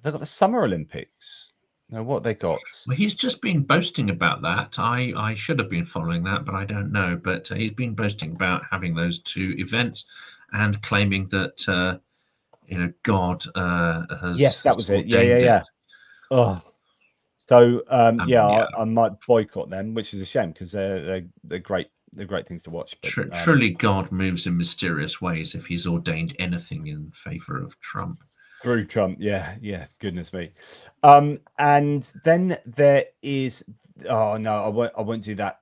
got the Summer Olympics? No, what they got? Well, he's just been boasting about that. I should have been following that, but I don't know. But he's been boasting about having those two events and claiming that God has. Yes, that was it. Yeah. Oh. So I might boycott them, which is a shame, because they're great. They're great things to watch. But, truly, God moves in mysterious ways if he's ordained anything in favor of Trump. Through Trump, yeah, goodness me. And then there is, oh no, I won't do that.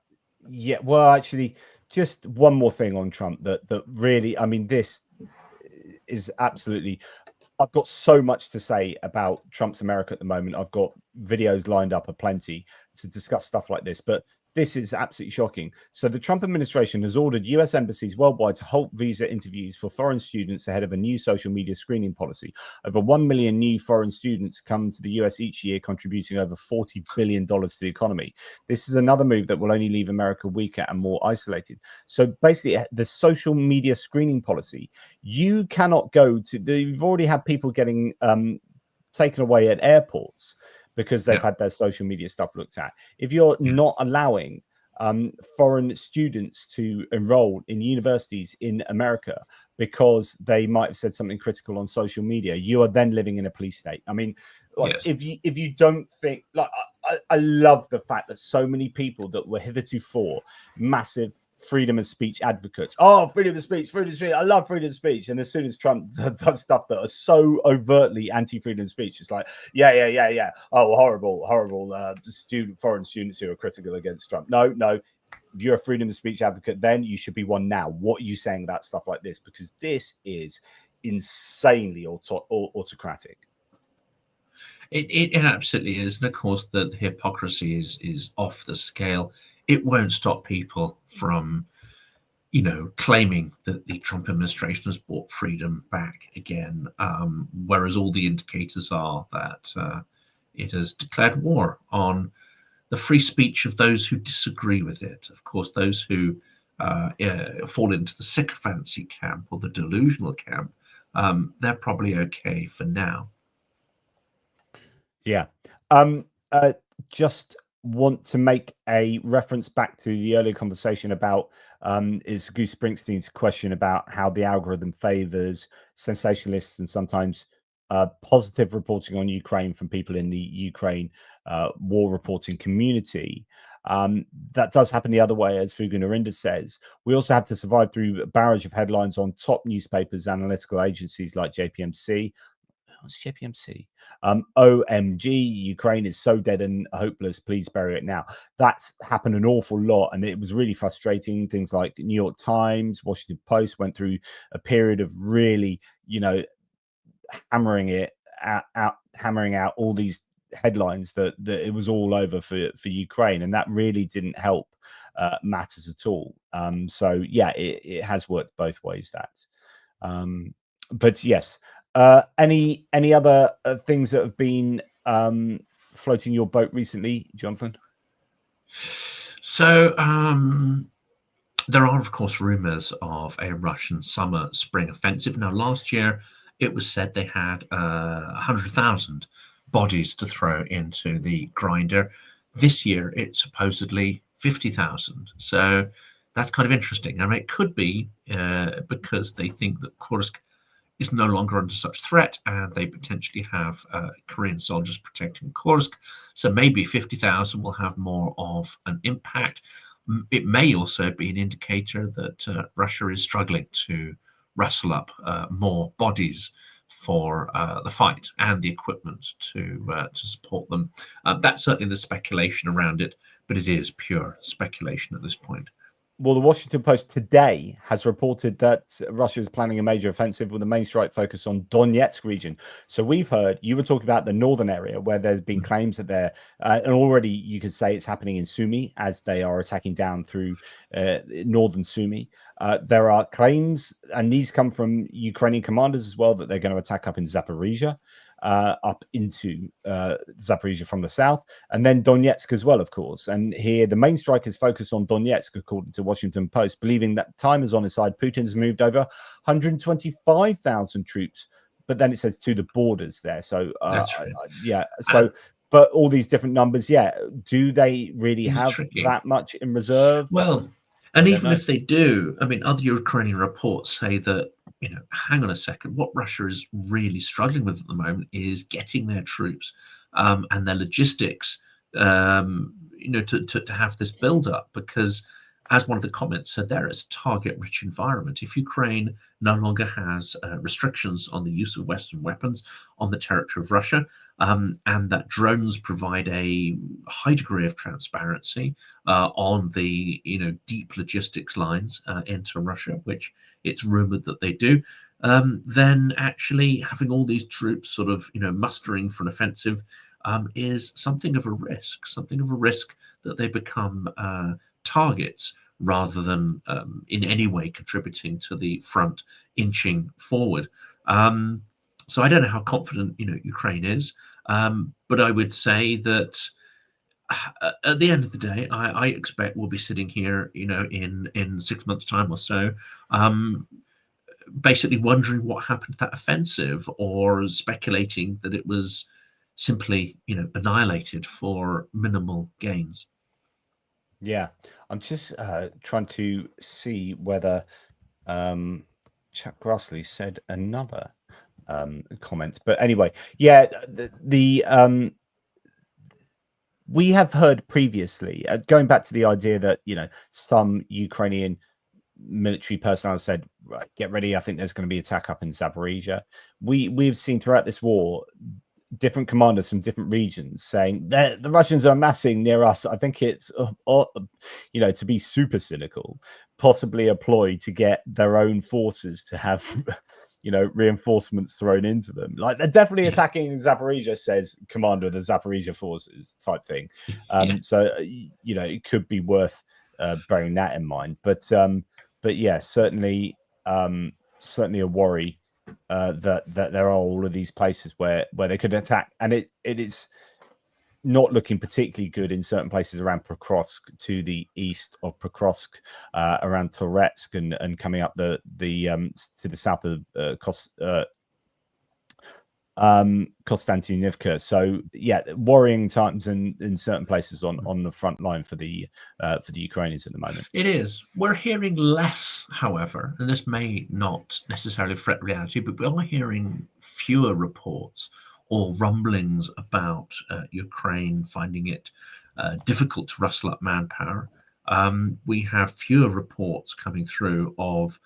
Yeah, well, actually, just one more thing on Trump that really, I mean, this is absolutely. I've got so much to say about Trump's America at the moment. I've got videos lined up aplenty to discuss stuff like this, but this is absolutely shocking. So the Trump administration has ordered US embassies worldwide to halt visa interviews for foreign students ahead of a new social media screening policy. Over 1 million new foreign students come to the US each year, contributing over $40 billion to the economy. This is another move that will only leave America weaker and more isolated. So basically, the social media screening policy, you cannot go to, you've already had people getting taken away at airports because they've had their social media stuff looked at. If you're not allowing foreign students to enroll in universities in America because they might have said something critical on social media, you are then living in a police state. I mean, like, if you don't think, like, I love the fact that so many people that were hitherto massive freedom of speech advocates. Oh, freedom of speech. I love freedom of speech. And as soon as Trump does stuff that are so overtly anti-freedom of speech, it's like, yeah. Oh, horrible. Foreign students who are critical against Trump. No. If you're a freedom of speech advocate, then you should be one now. What are you saying about stuff like this? Because this is insanely autocratic. It absolutely is. And of course, the hypocrisy is off the scale. it won't stop people from, claiming that the Trump administration has brought freedom back again, whereas all the indicators are that it has declared war on the free speech of those who disagree with it. Of course, those who fall into the sycophancy camp or the delusional camp, they're probably okay for now. Yeah. Just want to make a reference back to the earlier conversation about is Goose Springsteen's question about how the algorithm favors sensationalists and sometimes positive reporting on Ukraine from people in the Ukraine war reporting community. That does happen the other way, as Fugu Narinda says. We also have to survive through a barrage of headlines on top newspapers, analytical agencies like JPMC. What's JPMC? OMG, Ukraine is so dead and hopeless. Please bury it now. That's happened an awful lot, and it was really frustrating. Things like New York Times, Washington Post went through a period of really, hammering out all these headlines that it was all over for Ukraine, and that really didn't help matters at all. So yeah, it has worked both ways. But yes. Any other things that have been floating your boat recently, Jonathan? So there are, of course, rumors of a Russian summer-spring offensive. Now, last year it was said they had 100,000 bodies to throw into the grinder. This year it's supposedly 50,000. So that's kind of interesting. I mean, it could be because they think that Kursk is no longer under such threat, and they potentially have Korean soldiers protecting Kursk. So maybe 50,000 will have more of an impact. It may also be an indicator that Russia is struggling to rustle up more bodies for the fight and the equipment to support them. That's certainly the speculation around it, but it is pure speculation at this point. Well, the Washington Post today has reported that Russia is planning a major offensive with a main strike focus on Donetsk region. So we've heard, you were talking about the northern area where there's been claims that they're, and already you could say it's happening in Sumy as they are attacking down through northern Sumy. There are claims, and these come from Ukrainian commanders as well, that they're going to attack up in Zaporizhia. Up into Zaporizhia from the south, and then Donetsk as well, of course. And here the main strike is focused on Donetsk, according to Washington Post, believing that time is on his side. Putin's moved over 125,000 troops, but then it says to the borders there. So yeah, so but all these different numbers, yeah, do they really have that much in reserve? Well, and even if they do, I mean, other Ukrainian reports say that, hang on a second, what Russia is really struggling with at the moment is getting their troops and their logistics, to have this build up, because as one of the comments said there, it's a target-rich environment. If Ukraine no longer has restrictions on the use of Western weapons on the territory of Russia, and that drones provide a high degree of transparency on the deep logistics lines into Russia, which it's rumored that they do, then actually having all these troops sort of mustering for an offensive is something of a risk that they become targets rather than in any way contributing to the front inching forward. So I don't know how confident Ukraine is, but I would say that at the end of the day, I expect we'll be sitting here, in 6 months' time or so, basically wondering what happened to that offensive, or speculating that it was simply, annihilated for minimal gains. Yeah, I'm just trying to see whether Chuck Grassley said another comment, but anyway, yeah, we have heard previously, going back to the idea that some Ukrainian military personnel said, right, get ready, I think there's going to be attack up in Zaporizhia. We've seen throughout this war different commanders from different regions saying that the Russians are amassing near us. I think it's to be super cynical, possibly a ploy to get their own forces to have reinforcements thrown into them. Like, they're definitely attacking Zaporizhia, says commander of the Zaporizhia forces, type thing. So it could be worth bearing that in mind. But yeah, certainly a worry that there are all of these places where they could attack, and it is not looking particularly good in certain places around Pokrovsk, to the east of Pokrovsk, around Toretsk, and coming up the to the south of Konstantinivka. So yeah, worrying times in certain places on the front line for the Ukrainians at the moment. It is. We're hearing less, however, and this may not necessarily reflect reality, but we are hearing fewer reports or rumblings about Ukraine finding it difficult to rustle up manpower. We have fewer reports coming through of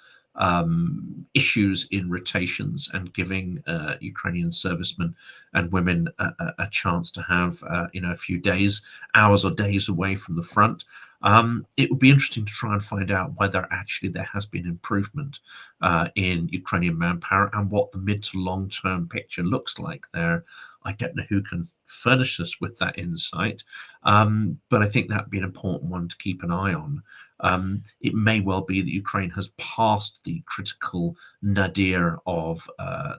issues in rotations and giving Ukrainian servicemen and women a chance to have a few days, hours or days away from the front. It would be interesting to try and find out whether actually there has been improvement in Ukrainian manpower and what the mid to long term picture looks like there. I don't know who can furnish us with that insight, but I think that would be an important one to keep an eye on. It may well be that Ukraine has passed the critical nadir of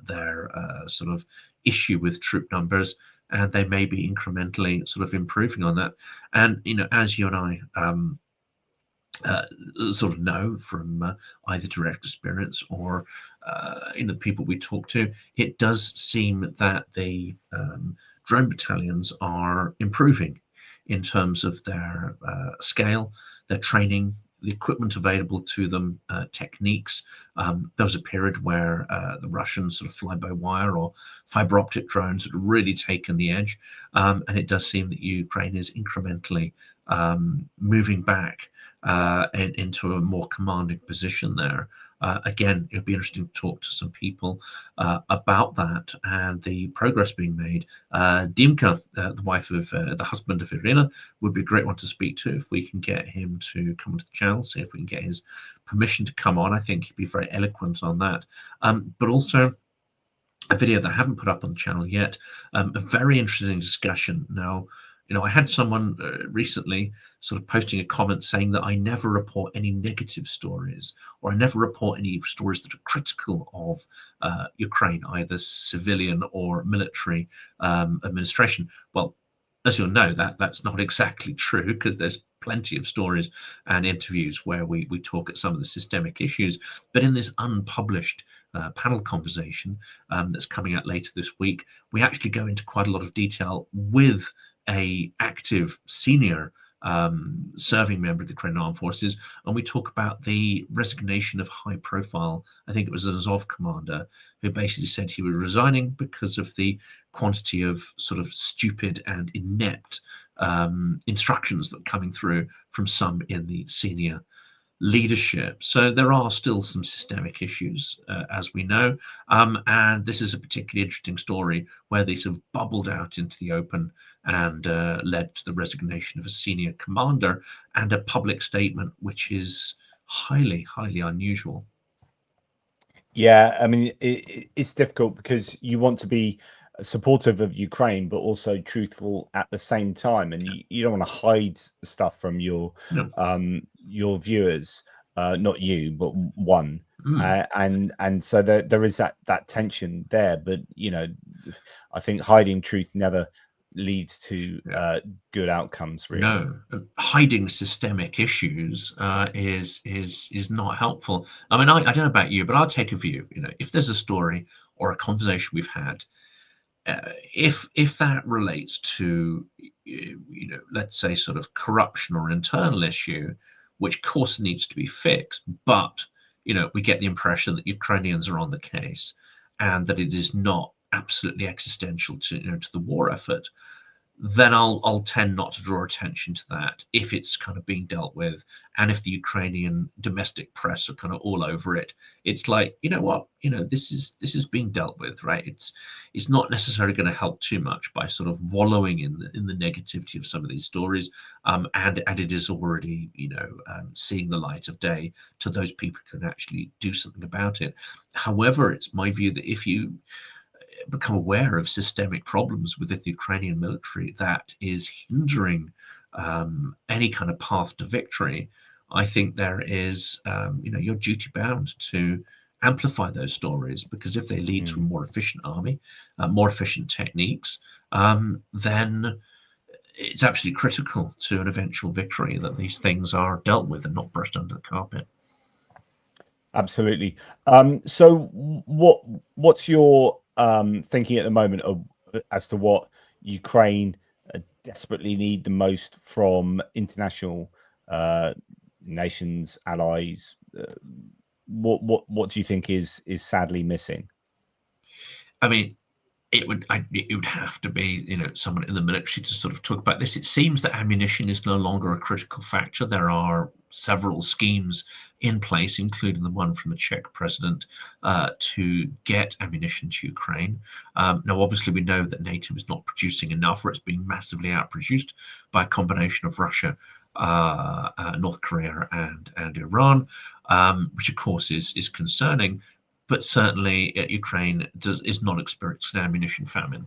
their sort of issue with troop numbers, and they may be incrementally sort of improving on that. And as you and I sort of know from either direct experience or the people we talk to, it does seem that the drone battalions are improving in terms of their scale, their training, the equipment available to them, techniques. There was a period where the Russians sort of fly-by-wire or fiber optic drones had really taken the edge, and it does seem that Ukraine is incrementally moving back into a more commanding position there. Again, it'll be interesting to talk to some people about that and the progress being made. Dimka, the wife of the husband of Irina, would be a great one to speak to if we can get him to come onto the channel, see if we can get his permission to come on. I think he'd be very eloquent on that. But also a video that I haven't put up on the channel yet, a very interesting discussion. Now, I had someone recently sort of posting a comment saying that I never report any negative stories, or I never report any stories that are critical of Ukraine, either civilian or military administration. Well, as you'll know, that's not exactly true, because there's plenty of stories and interviews where we talk at some of the systemic issues. But in this unpublished panel conversation that's coming out later this week, we actually go into quite a lot of detail with a active senior serving member of the Ukrainian Armed Forces, and we talk about the resignation of high profile, I think it was an Azov commander, who basically said he was resigning because of the quantity of sort of stupid and inept instructions that were coming through from some in the senior leadership. So there are still some systemic issues, as we know, and this is a particularly interesting story where these have bubbled out into the open and led to the resignation of a senior commander and a public statement which is highly, highly unusual. Yeah, I mean, it's difficult because you want to be supportive of Ukraine, but also truthful at the same time, and you don't want to hide stuff from your viewers, not you, but one. And so there is that tension there, but I think hiding truth never leads to good outcomes, really. No, hiding systemic issues is not helpful. I mean, I don't know about you, but I'll take a view. If there's a story or a conversation we've had, if that relates to let's say sort of corruption or internal issue, which of course needs to be fixed, but we get the impression that Ukrainians are on the case and that it is not absolutely existential to the war effort, then I'll tend not to draw attention to that if it's kind of being dealt with, and if the Ukrainian domestic press are kind of all over it. It's like, you know what, this is being dealt with, right? It's not necessarily going to help too much by sort of wallowing in the negativity of some of these stories, and it is already seeing the light of day to those people who can actually do something about it. However, it's my view that if you become aware of systemic problems within the Ukrainian military that is hindering any kind of path to victory, I think there is, you're duty bound to amplify those stories, because if they lead to a more efficient army, more efficient techniques, then it's absolutely critical to an eventual victory that these things are dealt with and not brushed under the carpet. Absolutely. So what's your thinking at the moment as to what Ukraine desperately need the most from international nations, allies? What do you think is sadly missing? I mean, it would have to be someone in the military to sort of talk about this. It seems that ammunition is no longer a critical factor. There are several schemes in place, including the one from the Czech president, to get ammunition to Ukraine. Now, obviously, we know that NATO is not producing enough, or it's being massively outproduced by a combination of Russia, North Korea, and Iran, which of course is concerning. But certainly Ukraine is not experiencing an ammunition famine.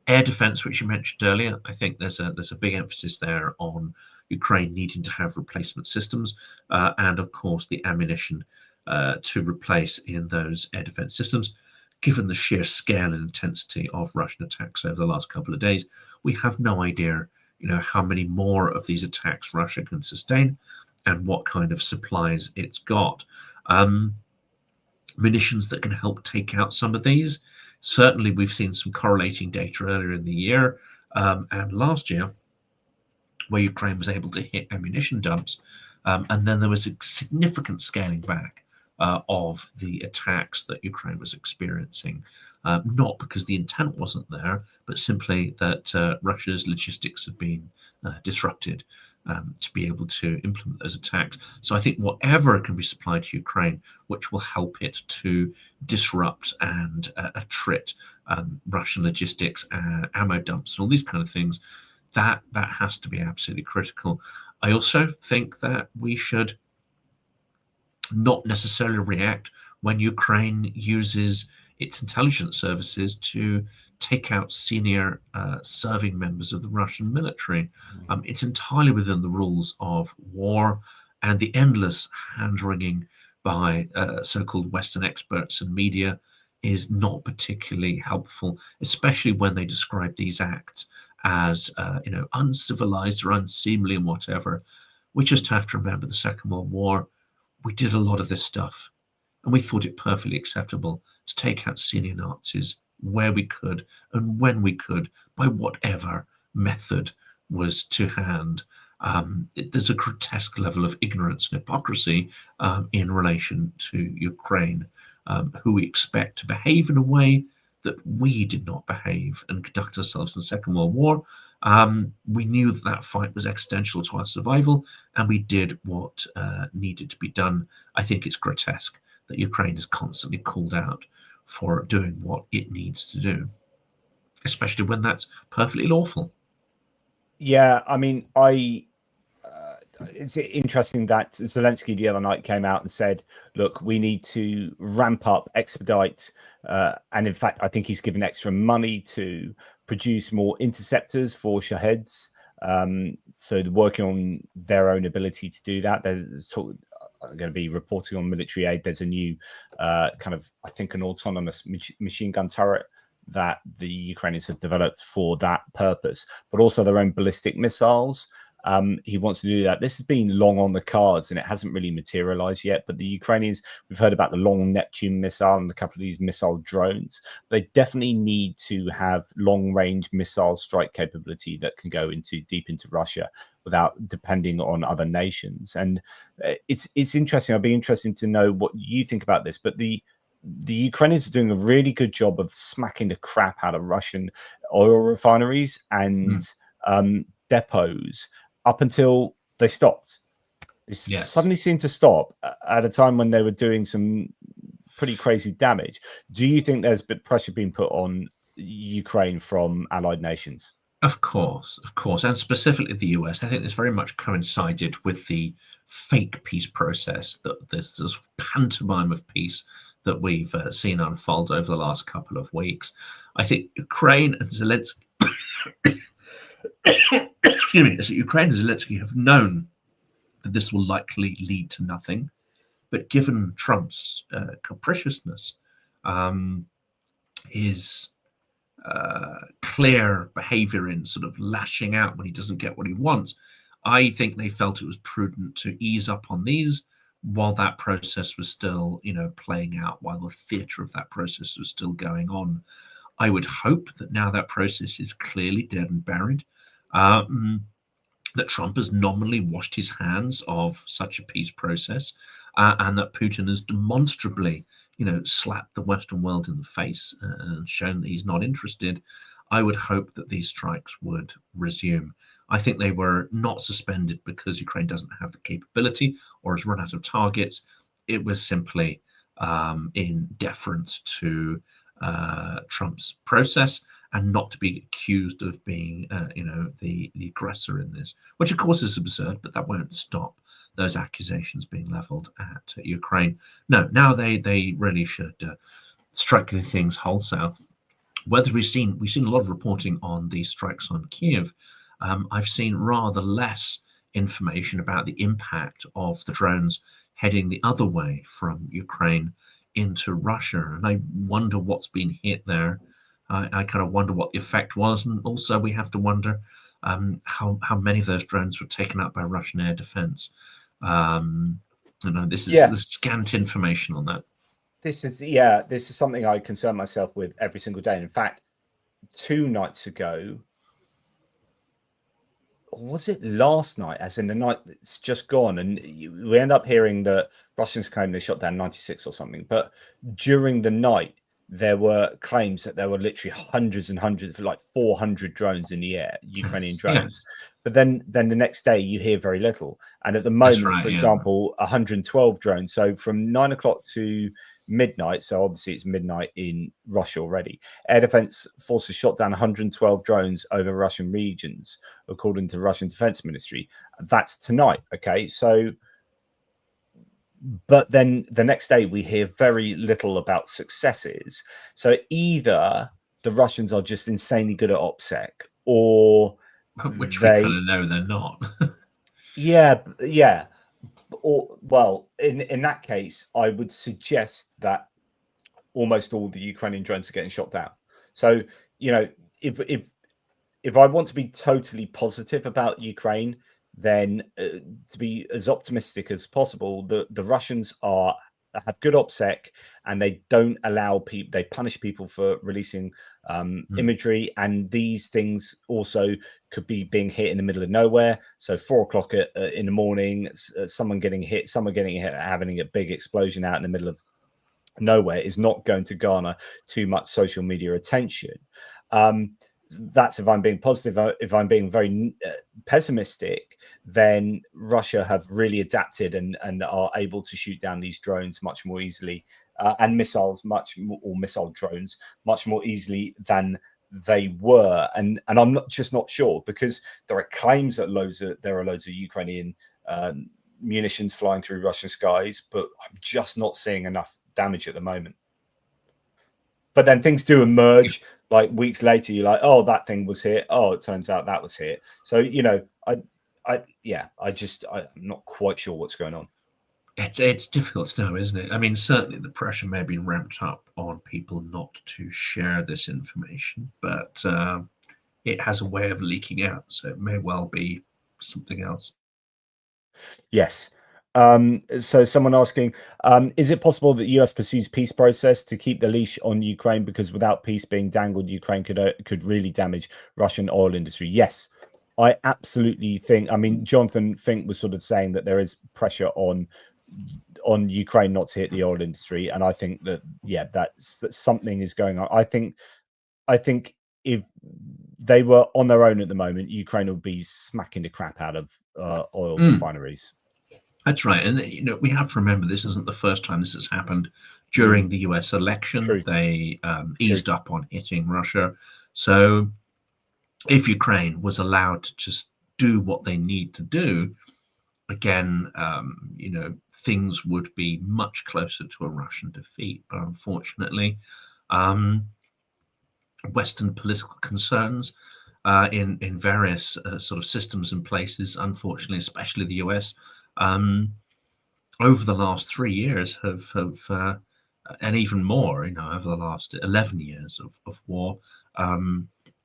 Air defense, which you mentioned earlier, I think there's a big emphasis there on Ukraine needing to have replacement systems, and of course the ammunition to replace in those air defense systems. Given the sheer scale and intensity of Russian attacks over the last couple of days, we have no idea, how many more of these attacks Russia can sustain, and what kind of supplies it's got. Munitions that can help take out some of these. Certainly, we've seen some correlating data earlier in the year and last year, where Ukraine was able to hit ammunition dumps, and then there was a significant scaling back of the attacks that Ukraine was experiencing, not because the intent wasn't there, but simply that Russia's logistics had been disrupted to be able to implement those attacks. So I think whatever can be supplied to Ukraine, which will help it to disrupt and attrit Russian logistics, ammo dumps, and all these kind of things, that has to be absolutely critical. I also think that we should not necessarily react when Ukraine uses its intelligence services to take out senior serving members of the Russian military. It's entirely within the rules of war, and the endless hand-wringing by so-called Western experts and media is not particularly helpful, especially when they describe these acts as uncivilized or unseemly and whatever. We just have to remember the Second World War. We did a lot of this stuff, and we thought it perfectly acceptable to take out senior Nazis where we could and when we could, by whatever method was to hand. There's a grotesque level of ignorance and hypocrisy in relation to Ukraine, who we expect to behave in a way that we did not behave and conduct ourselves in the Second World War. We knew that fight was existential to our survival, and we did what needed to be done. I think it's grotesque that Ukraine is constantly called out for doing what it needs to do, especially when that's perfectly lawful. Yeah, I mean, it's interesting that Zelensky the other night came out and said, look, we need to ramp up, expedite, and in fact, I think he's given extra money to produce more interceptors for Shaheds. So they're working on their own ability to do that. There's going to be reporting on military aid. There's a new kind of, I think, an autonomous machine gun turret that the Ukrainians have developed for that purpose, but also their own ballistic missiles. He wants to do that. This has been long on the cards and it hasn't really materialized yet. But the Ukrainians, we've heard about the long Neptune missile and a couple of these missile drones. They definitely need to have long range missile strike capability that can go deep into Russia without depending on other nations. And it's interesting. I'd be interested to know what you think about this. But the the Ukrainians are doing a really good job of smacking the crap out of Russian oil refineries and depots up until they stopped. It suddenly seemed to stop at a time when they were doing some pretty crazy damage. Do you think there's been pressure being put on Ukraine from allied nations? Of course, and specifically the US. I think this very much coincided with the fake peace process, that this sort of pantomime of peace that we've seen unfold over the last couple of weeks. I think Ukraine and Zelensky, excuse me, Ukraine and Zelensky have known that this will likely lead to nothing, but given Trump's capriciousness, his clear behavior in sort of lashing out when he doesn't get what he wants, I think they felt it was prudent to ease up on these while that process was still, playing out, while the theatre of that process was still going on. I would hope that now that process is clearly dead and buried, that Trump has nominally washed his hands of such a peace process, and that Putin has demonstrably, slapped the Western world in the face and shown that he's not interested. I would hope that these strikes would resume. I think they were not suspended because Ukraine doesn't have the capability or has run out of targets. It was simply in deference to Trump's process, and not to be accused of being, the aggressor in this, which of course is absurd, but that won't stop those accusations being leveled at Ukraine. No, now they really should strike these things wholesale. Whether we've seen a lot of reporting on these strikes on Kyiv. I've seen rather less information about the impact of the drones heading the other way from Ukraine into Russia, and I wonder what's been hit there. I kind of wonder what the effect was, and also we have to wonder how many of those drones were taken out by Russian air defense. This is the scant information on that. This is something I concern myself with every single day. And in fact, 2 nights ago, or was it last night, as in the night that's just gone, and we end up hearing that Russians claim they shot down 96 or something, but during the night there were claims that there were literally hundreds and hundreds, like 400 drones in the air, Ukrainian drones. But then the next day you hear very little. And at the moment, for example, 112 drones. So from 9 o'clock to midnight, so obviously it's midnight in Russia already, air defense forces shot down 112 drones over Russian regions, according to the Russian Defense Ministry. That's tonight. Okay, so but then the next day we hear very little about successes. So either the Russians are just insanely good at OPSEC, or which we kind of know they're not. yeah. Or, well, in that case, I would suggest that almost all the Ukrainian drones are getting shot down. So, if I want to be totally positive about Ukraine, then to be as optimistic as possible, the Russians have good OPSEC, and they don't allow people, they punish people for releasing imagery, and these things also could be being hit in the middle of nowhere. So 4 o'clock in the morning, someone getting hit, having a big explosion out in the middle of nowhere is not going to garner too much social media attention. That's if I'm being positive. If I'm being very pessimistic, then Russia have really adapted and are able to shoot down these drones much more easily, and missiles or missile drones much more easily than they were. And I'm not sure, because there are claims that there are loads of Ukrainian munitions flying through Russian skies, but I'm just not seeing enough damage at the moment. But then things do emerge, like weeks later, you're like, oh, that thing was hit. Oh, it turns out that was hit. So, I'm not quite sure what's going on. It's difficult to know, isn't it? I mean, certainly the pressure may be ramped up on people not to share this information, but it has a way of leaking out, so it may well be something else. Yes. So someone asking, is it possible that the US pursues peace process to keep the leash on Ukraine, because without peace being dangled, Ukraine could really damage Russian oil industry? Yes, I absolutely think. I mean, Jonathan Fink was sort of saying that there is pressure on on Ukraine not to hit the oil industry. And I think that, yeah, that something is going on. I think if they were on their own at the moment, Ukraine would be smacking the crap out of oil refineries. That's right. And, you know, we have to remember this isn't the first time this has happened. During the US election, True. They eased up on hitting Russia. So if Ukraine was allowed to just do what they need to do, again, you know, things would be much closer to a Russian defeat. But unfortunately, Western political concerns in various sort of systems and places, unfortunately, especially the US, over the last 3 years have and even more, you know, over the last 11 years of war,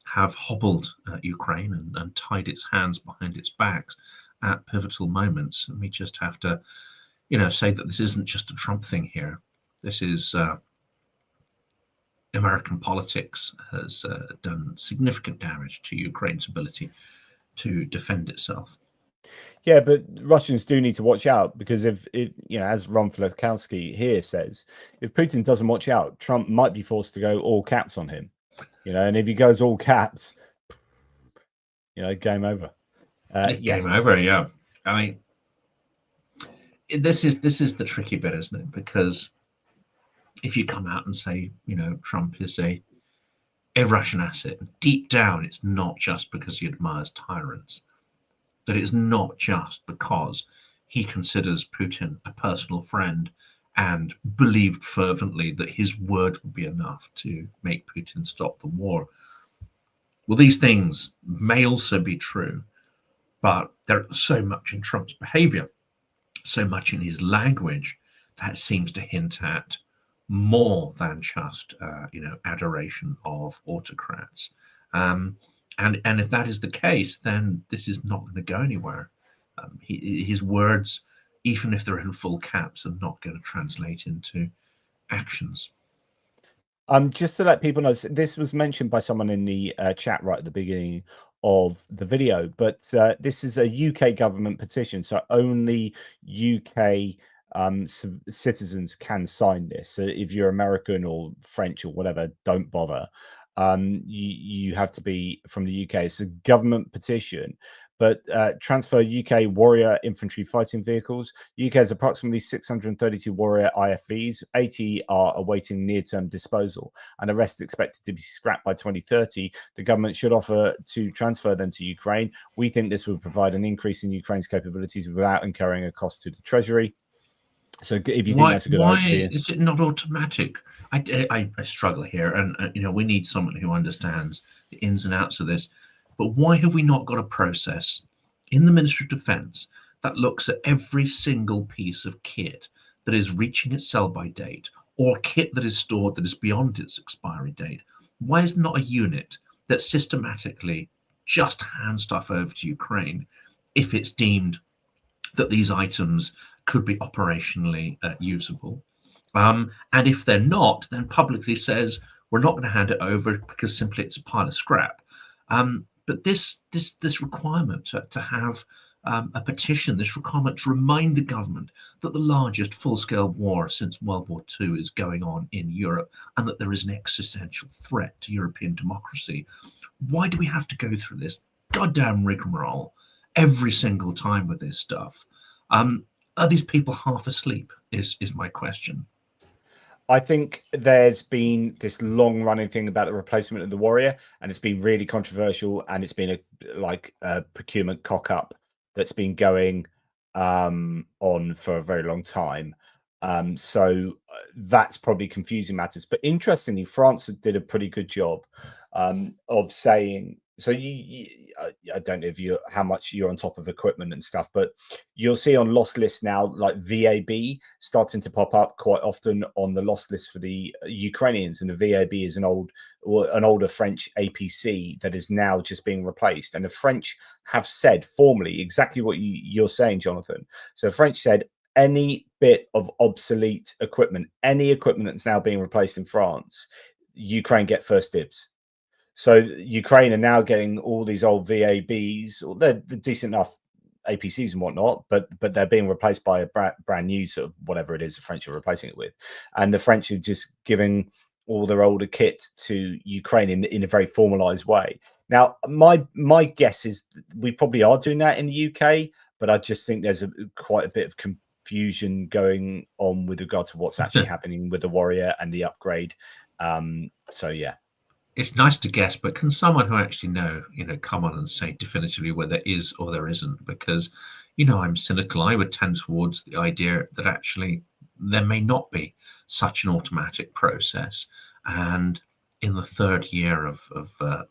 have hobbled Ukraine and tied its hands behind its backs at pivotal moments. And we just have to, you know, say that this isn't just a Trump thing here. This is American politics has done significant damage to Ukraine's ability to defend itself. Yeah, but Russians do need to watch out, because if you know, as Ron Filakowski here says, if Putin doesn't watch out, Trump might be forced to go all caps on him. You know, and if he goes all caps, you know, game over. It's game over. Yeah, I mean, this is the tricky bit, isn't it? Because if you come out and say, you know, Trump is a Russian asset, deep down, it's not just because he admires tyrants. That it's not just because he considers Putin a personal friend and believed fervently that his word would be enough to make Putin stop the war. Well, these things may also be true, but there's so much in Trump's behavior, so much in his language, that seems to hint at more than just, you know, adoration of autocrats. And if that is the case, then this is not going to go anywhere. His words, even if they're in full caps, are not going to translate into actions. Just to let people know, this was mentioned by someone in the chat right at the beginning of the video, but this is a UK government petition, so only UK citizens can sign this. So if you're American or French or whatever, don't bother. You have to be from the UK. It's a government petition, but transfer UK Warrior infantry fighting vehicles. UK has approximately 632 Warrior IFVs. 80 are awaiting near-term disposal, and the rest expected to be scrapped by 2030. The government should offer to transfer them to Ukraine. We think this would provide an increase in Ukraine's capabilities without incurring a cost to the Treasury. So if you think that's a good idea, why is it not automatic? I struggle here, and you know, we need someone who understands the ins and outs of this. But why have we not got a process in the Ministry of Defence that looks at every single piece of kit that is reaching its sell-by date, or kit that is stored that is beyond its expiry date? Why is not a unit that systematically just hands stuff over to Ukraine if it's deemed that these items could be operationally usable? And if they're not, then publicly says, we're not going to hand it over because simply it's a pile of scrap. But this requirement to have a petition, this requirement to remind the government that the largest full-scale war since World War II is going on in Europe, and that there is an existential threat to European democracy. Why do we have to go through this goddamn rigmarole every single time with this stuff? Are these people half asleep is my question. I think there's been this long running thing about the replacement of the Warrior, and it's been really controversial, and it's been a procurement cock up that's been going on for a very long time. So that's probably confusing matters. But interestingly, France did a pretty good job of saying, so I don't know if how much you're on top of equipment and stuff, but you'll see on loss lists now, like VAB starting to pop up quite often on the loss list for the Ukrainians, and the VAB is an older French APC that is now just being replaced. And the French have said formally exactly what you're saying, Jonathan. So French said, any bit of obsolete equipment, any equipment that's now being replaced in France, Ukraine get first dibs. So Ukraine are now getting all these old VABs, or they're decent enough APCs and whatnot, but they're being replaced by a brand new sort of whatever it is the French are replacing it with, and the French are just giving all their older kit to Ukraine in a very formalized way. Now, my guess is we probably are doing that in the UK, but I just think there's quite a bit of confusion going on with regard to what's actually happening with the Warrior and the upgrade. So yeah. It's nice to guess, but can someone who actually know, come on and say definitively where there is or there isn't? Because, I'm cynical. I would tend towards the idea that actually there may not be such an automatic process. And in the third year of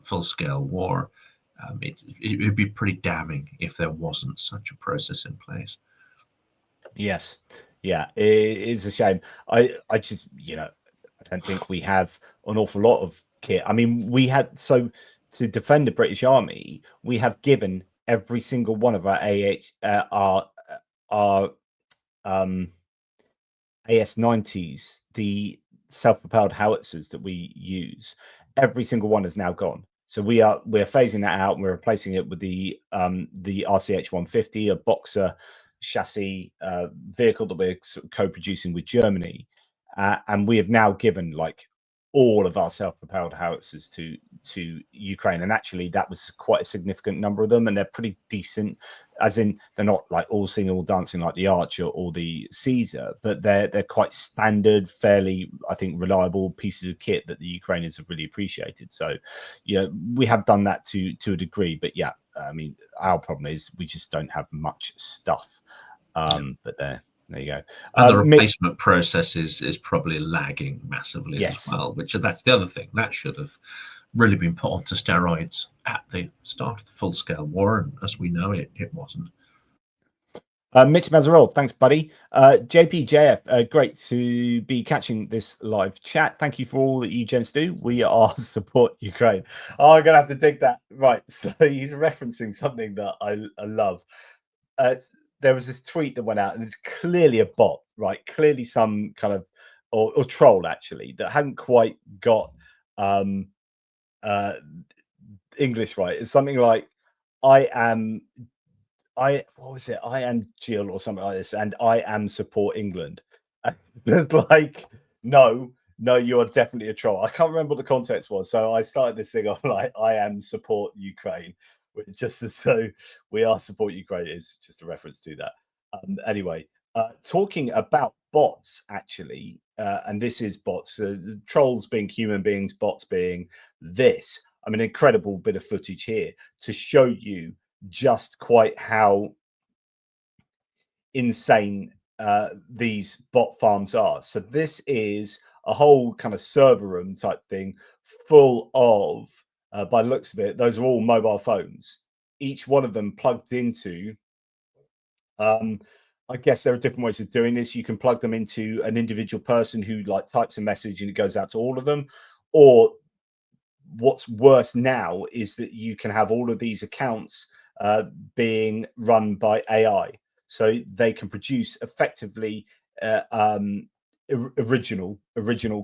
full-scale war, it would be pretty damning if there wasn't such a process in place. Yes. Yeah, it is a shame. I just, I don't think we have an awful lot of kit. I mean, we had, so to defend the British Army, we have given every single one of our AS90s, the self-propelled howitzers that we use. Every single one is now gone. So we're phasing that out, and we're replacing it with the RCH 150, a Boxer chassis vehicle that we're co-producing with Germany, and we have now given like all of our self-propelled howitzers to Ukraine, and actually that was quite a significant number of them, and they're pretty decent, as in they're not like all singing all dancing like the Archer or the Caesar, but they're quite standard, fairly, I think, reliable pieces of kit that the Ukrainians have really appreciated. So we have done that to a degree, but yeah, I mean, our problem is we just don't have much stuff. But there you go. And the replacement process is probably lagging massively yes. as well, which that's the other thing that should have really been put onto steroids at the start of the full-scale war, and as we know, it wasn't. Mitch Mazarol, thanks, buddy. JPJF, great to be catching this live chat. Thank you for all that you gents do. We are support Ukraine. Oh, I'm going to have to dig that. Right, so he's referencing something that I love. There was this tweet that went out, and it's clearly a bot, right? Clearly some kind of, or troll, actually, that hadn't quite got English right. It's something like, I am Jill or something like this, and I am support England. And it's like, no, you are definitely a troll. I can't remember what the context was, so I started this thing off like, I am support Ukraine, which just as though we are support Ukraine is just a reference to that. Anyway, talking about bots, actually, and this is bots, the trolls being human beings, bots being this. I mean, incredible bit of footage here to show you just quite how insane these bot farms are. So this is a whole kind of server room type thing full of, by the looks of it, those are all mobile phones, each one of them plugged into, I guess there are different ways of doing this. You can plug them into an individual person who like types a message and it goes out to all of them, or what's worse now is that you can have all of these accounts being run by AI, so they can produce effectively original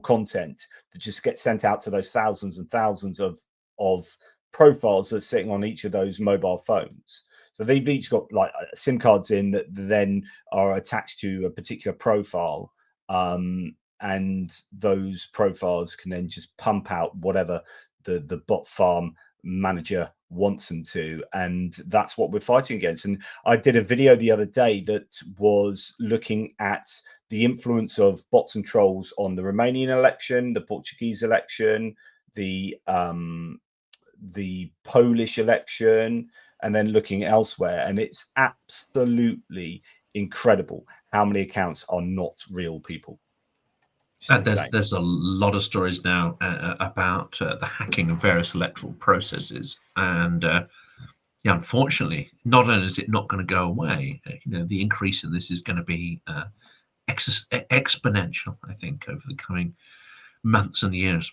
content that just gets sent out to those thousands and thousands of profiles that are sitting on each of those mobile phones. So they've each got like SIM cards in that then are attached to a particular profile, and those profiles can then just pump out whatever the bot farm manager wants them to, and that's what we're fighting against. And I did a video the other day that was looking at the influence of bots and trolls on the Romanian election, the Portuguese election, the Polish election, and then looking elsewhere. And it's absolutely incredible how many accounts are not real people. There's a lot of stories now about the hacking of various electoral processes, and yeah, unfortunately, not only is it not going to go away, the increase in this is going to be exponential, I think, over the coming months and years.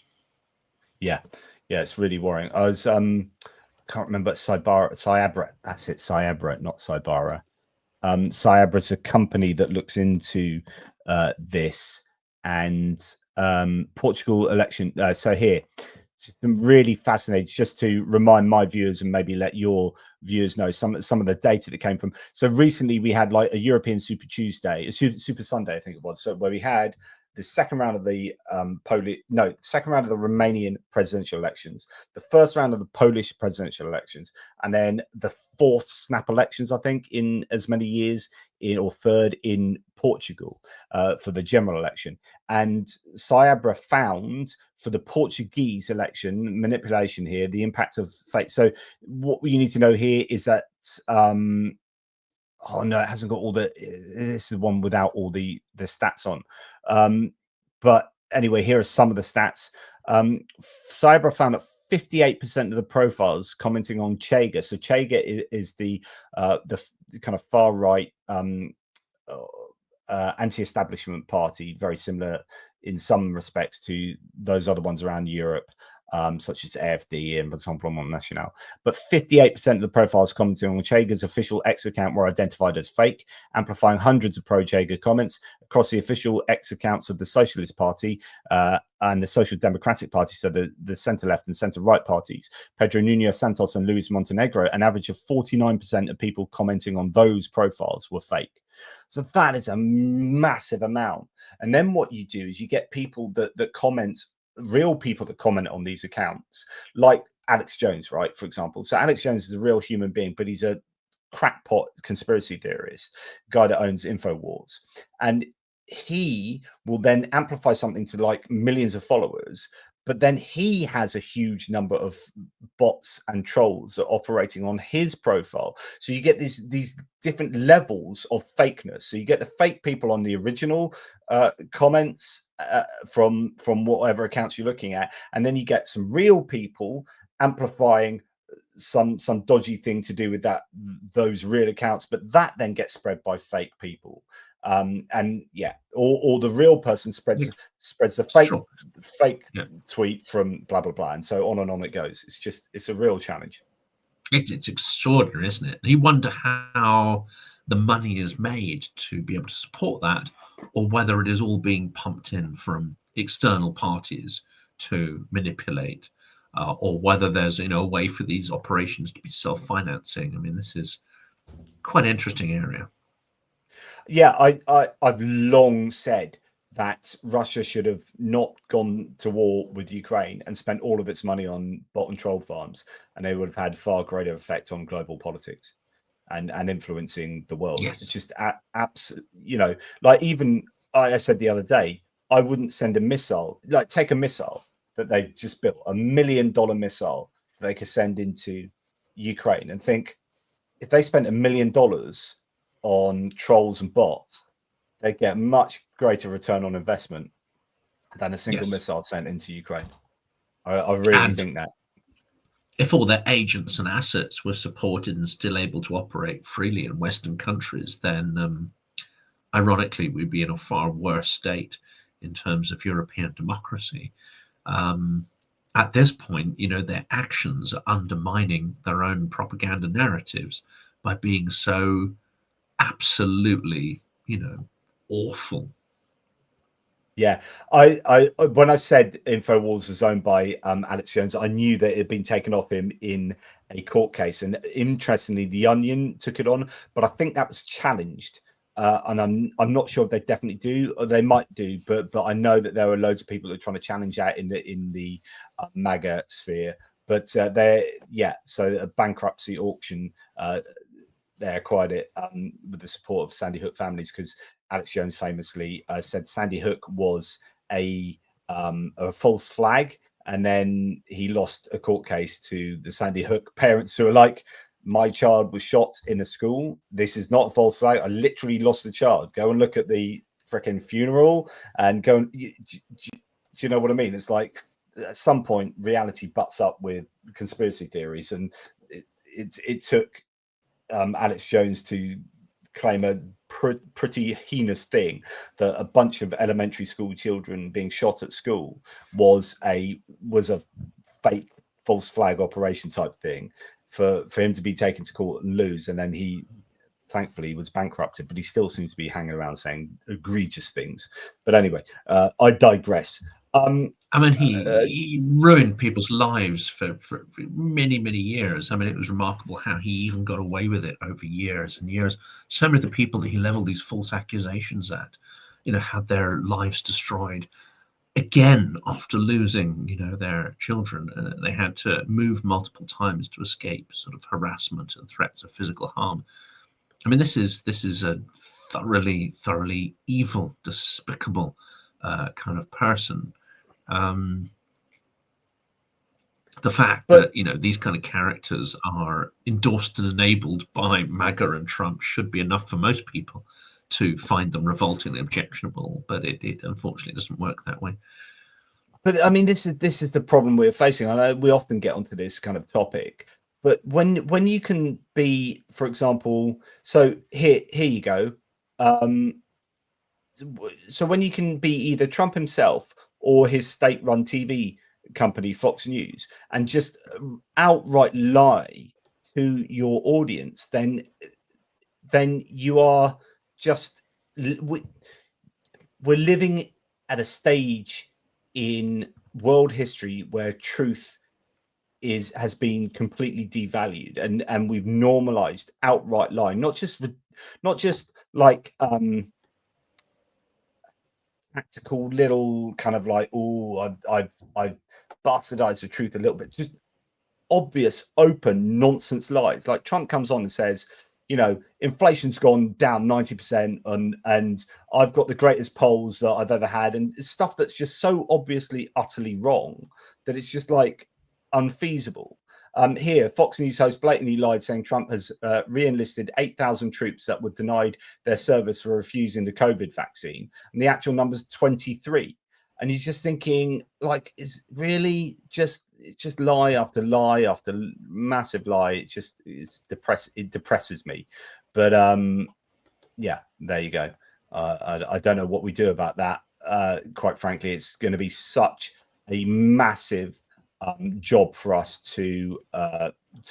Yeah, it's really worrying. I was can't remember, Cyabra. That's it, Cyabra, not Cybara. Cyabra is a company that looks into this. And Portugal election. So here, it's been really fascinating. Just to remind my viewers and maybe let your viewers know some of the data that came from. So recently we had like a European Super Tuesday, a Super Sunday, I think it was, so where we had the second round of the second round of the Romanian presidential elections, the first round of the Polish presidential elections, and then the fourth snap elections, I think, in as many years, or third in Portugal for the general election. And Cyabra found for the Portuguese election manipulation here, the impact of fake. So what you need to know here is that oh no, it hasn't got all the. This is one without all the stats on. But anyway, here are some of the stats. Cyber found that 58% of the profiles commenting on Chega. So Chega is the kind of far right anti-establishment party, very similar in some respects to those other ones around Europe, such as AFD and Rassemblement National. But 58% of the profiles commenting on Chega's official X account were identified as fake, amplifying hundreds of pro-Chega comments across the official X accounts of the Socialist Party and the Social Democratic Party, so the centre-left and centre-right parties. Pedro Nuno Santos and Luis Montenegro, an average of 49% of people commenting on those profiles were fake. So that is a massive amount. And then what you do is you get people that comment, real people that comment on these accounts, like Alex Jones, right? For example. So Alex Jones is a real human being, but he's a crackpot conspiracy theorist, guy that owns InfoWars. And he will then amplify something to like millions of followers, but then he has a huge number of bots and trolls that are operating on his profile. So you get these different levels of fakeness. So you get the fake people on the original comments from whatever accounts you're looking at, and then you get some real people amplifying some dodgy thing to do with those real accounts, but that then gets spread by fake people. And yeah, or the real person spreads the fake tweet from blah blah blah, and so on it goes. It's a real challenge. It's extraordinary, isn't it? You wonder how the money is made to be able to support that, or whether it is all being pumped in from external parties to manipulate, or whether there's a way for these operations to be self-financing. I mean, this is quite an interesting area. Yeah, I've long said that Russia should have not gone to war with Ukraine and spent all of its money on bot and troll farms, and they would have had far greater effect on global politics and influencing the world. Yes. It's just absolutely, like even I said the other day, I wouldn't send a missile, like take a missile that they just built, $1 million missile they could send into Ukraine, and think if they spent $1 million on trolls and bots, they get much greater return on investment than a single missile sent into Ukraine. I really think that. If all their agents and assets were supported and still able to operate freely in Western countries, then ironically, we'd be in a far worse state in terms of European democracy. At this point, their actions are undermining their own propaganda narratives by being so absolutely, awful. Yeah, I when I said InfoWars is owned by Alex Jones, I knew that it had been taken off him in a court case, and interestingly, The Onion took it on, but I think that was challenged, and I'm not sure if they definitely do, or they might do, but I know that there were loads of people that are trying to challenge that in the MAGA sphere, but so a bankruptcy auction. They acquired it with the support of Sandy Hook families, because Alex Jones famously said Sandy Hook was a false flag, and then he lost a court case to the Sandy Hook parents who are like, my child was shot in a school. This is not a false flag. I literally lost the child. Go and look at the freaking funeral and go and do you know what I mean? It's like at some point reality butts up with conspiracy theories, and it took Alex Jones to claim a pretty heinous thing, that a bunch of elementary school children being shot at school was a fake false flag operation type thing, for him to be taken to court and lose, and then he thankfully was bankrupted, but he still seems to be hanging around saying egregious things. But anyway, I digress. I mean, he ruined people's lives for many, many years. I mean, it was remarkable how he even got away with it over years and years. So many of the people that he leveled these false accusations at, had their lives destroyed. Again, after losing, their children, they had to move multiple times to escape sort of harassment and threats of physical harm. I mean, this is a thoroughly, thoroughly evil, despicable kind of person. The fact that these kind of characters are endorsed and enabled by MAGA and Trump should be enough for most people to find them revolting and objectionable, but it unfortunately doesn't work that way. But I mean, this is the problem we're facing. I know we often get onto this kind of topic, but when you can be, for example, so here you go. So when you can be either Trump himself or his state-run TV company, Fox News, and just outright lie to your audience, then you are just, we're living at a stage in world history where truth has been completely devalued, and we've normalized outright lying, not just like tactical little kind of like, oh, I've bastardized the truth a little bit, just obvious open nonsense lies. Like Trump comes on and says, inflation's gone down 90%, and I've got the greatest polls that I've ever had, and stuff that's just so obviously utterly wrong that it's just like unfeasible. Here, Fox News host blatantly lied, saying Trump has re-enlisted 8,000 troops that were denied their service for refusing the COVID vaccine, and the actual number's 23. And he's just thinking, like, is really just lie after lie after massive lie. It depresses me. But yeah, there you go. I don't know what we do about that. Quite frankly, it's going to be such a massive job for us to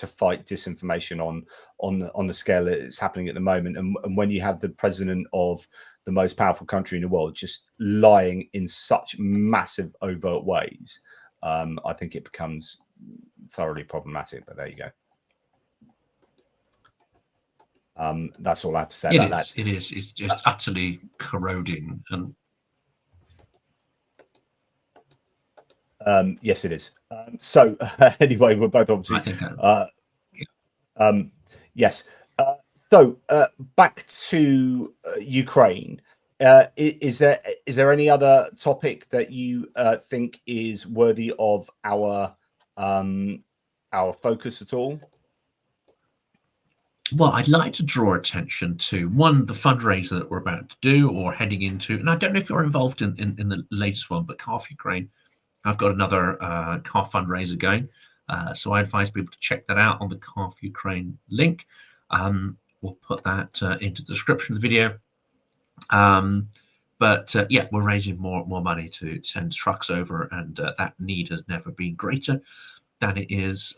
fight disinformation on the scale that it's happening at the moment. And when you have the president of the most powerful country in the world just lying in such massive overt ways, I think it becomes thoroughly problematic. But there you go. That's all I have to say about that. It is. It's just utterly corroding. And yes, it is. So anyway, we're both obviously. Yes. So back to Ukraine. Is there any other topic that you think is worthy of our focus at all? Well, I'd like to draw attention to the fundraiser that we're about to do or heading into, and I don't know if you're involved in the latest one, but Calf Ukraine. I've got another calf fundraiser going, so I advise people to check that out on the Calf Ukraine link. We'll put that into the description of the video. But yeah, we're raising more money to send trucks over, and that need has never been greater than it is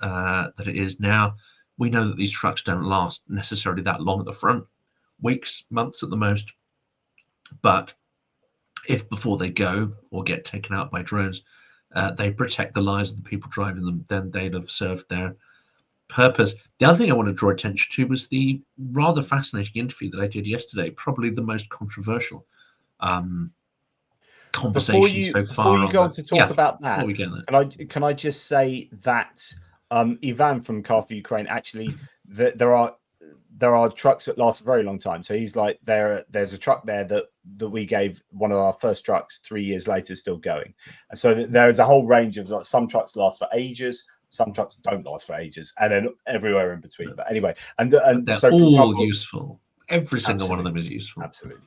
now. We know that these trucks don't last necessarily that long at the front, weeks, months at the most. But if before they go or get taken out by drones, they protect the lives of the people driving them, then they'd have served their purpose. The other thing I want to draw attention to was the rather fascinating interview that I did yesterday, probably the most controversial conversation so far. Before you go on to talk about that, can I just say that Ivan from Car for Ukraine, actually, there are trucks that last a very long time. So he's like, there's a truck there that we gave one of our first trucks 3 years later, still going. And so there's a whole range of, like, some trucks last for ages, some trucks don't last for ages, and then everywhere in between. But anyway, and they're so all useful. Every single one of them is useful. Absolutely.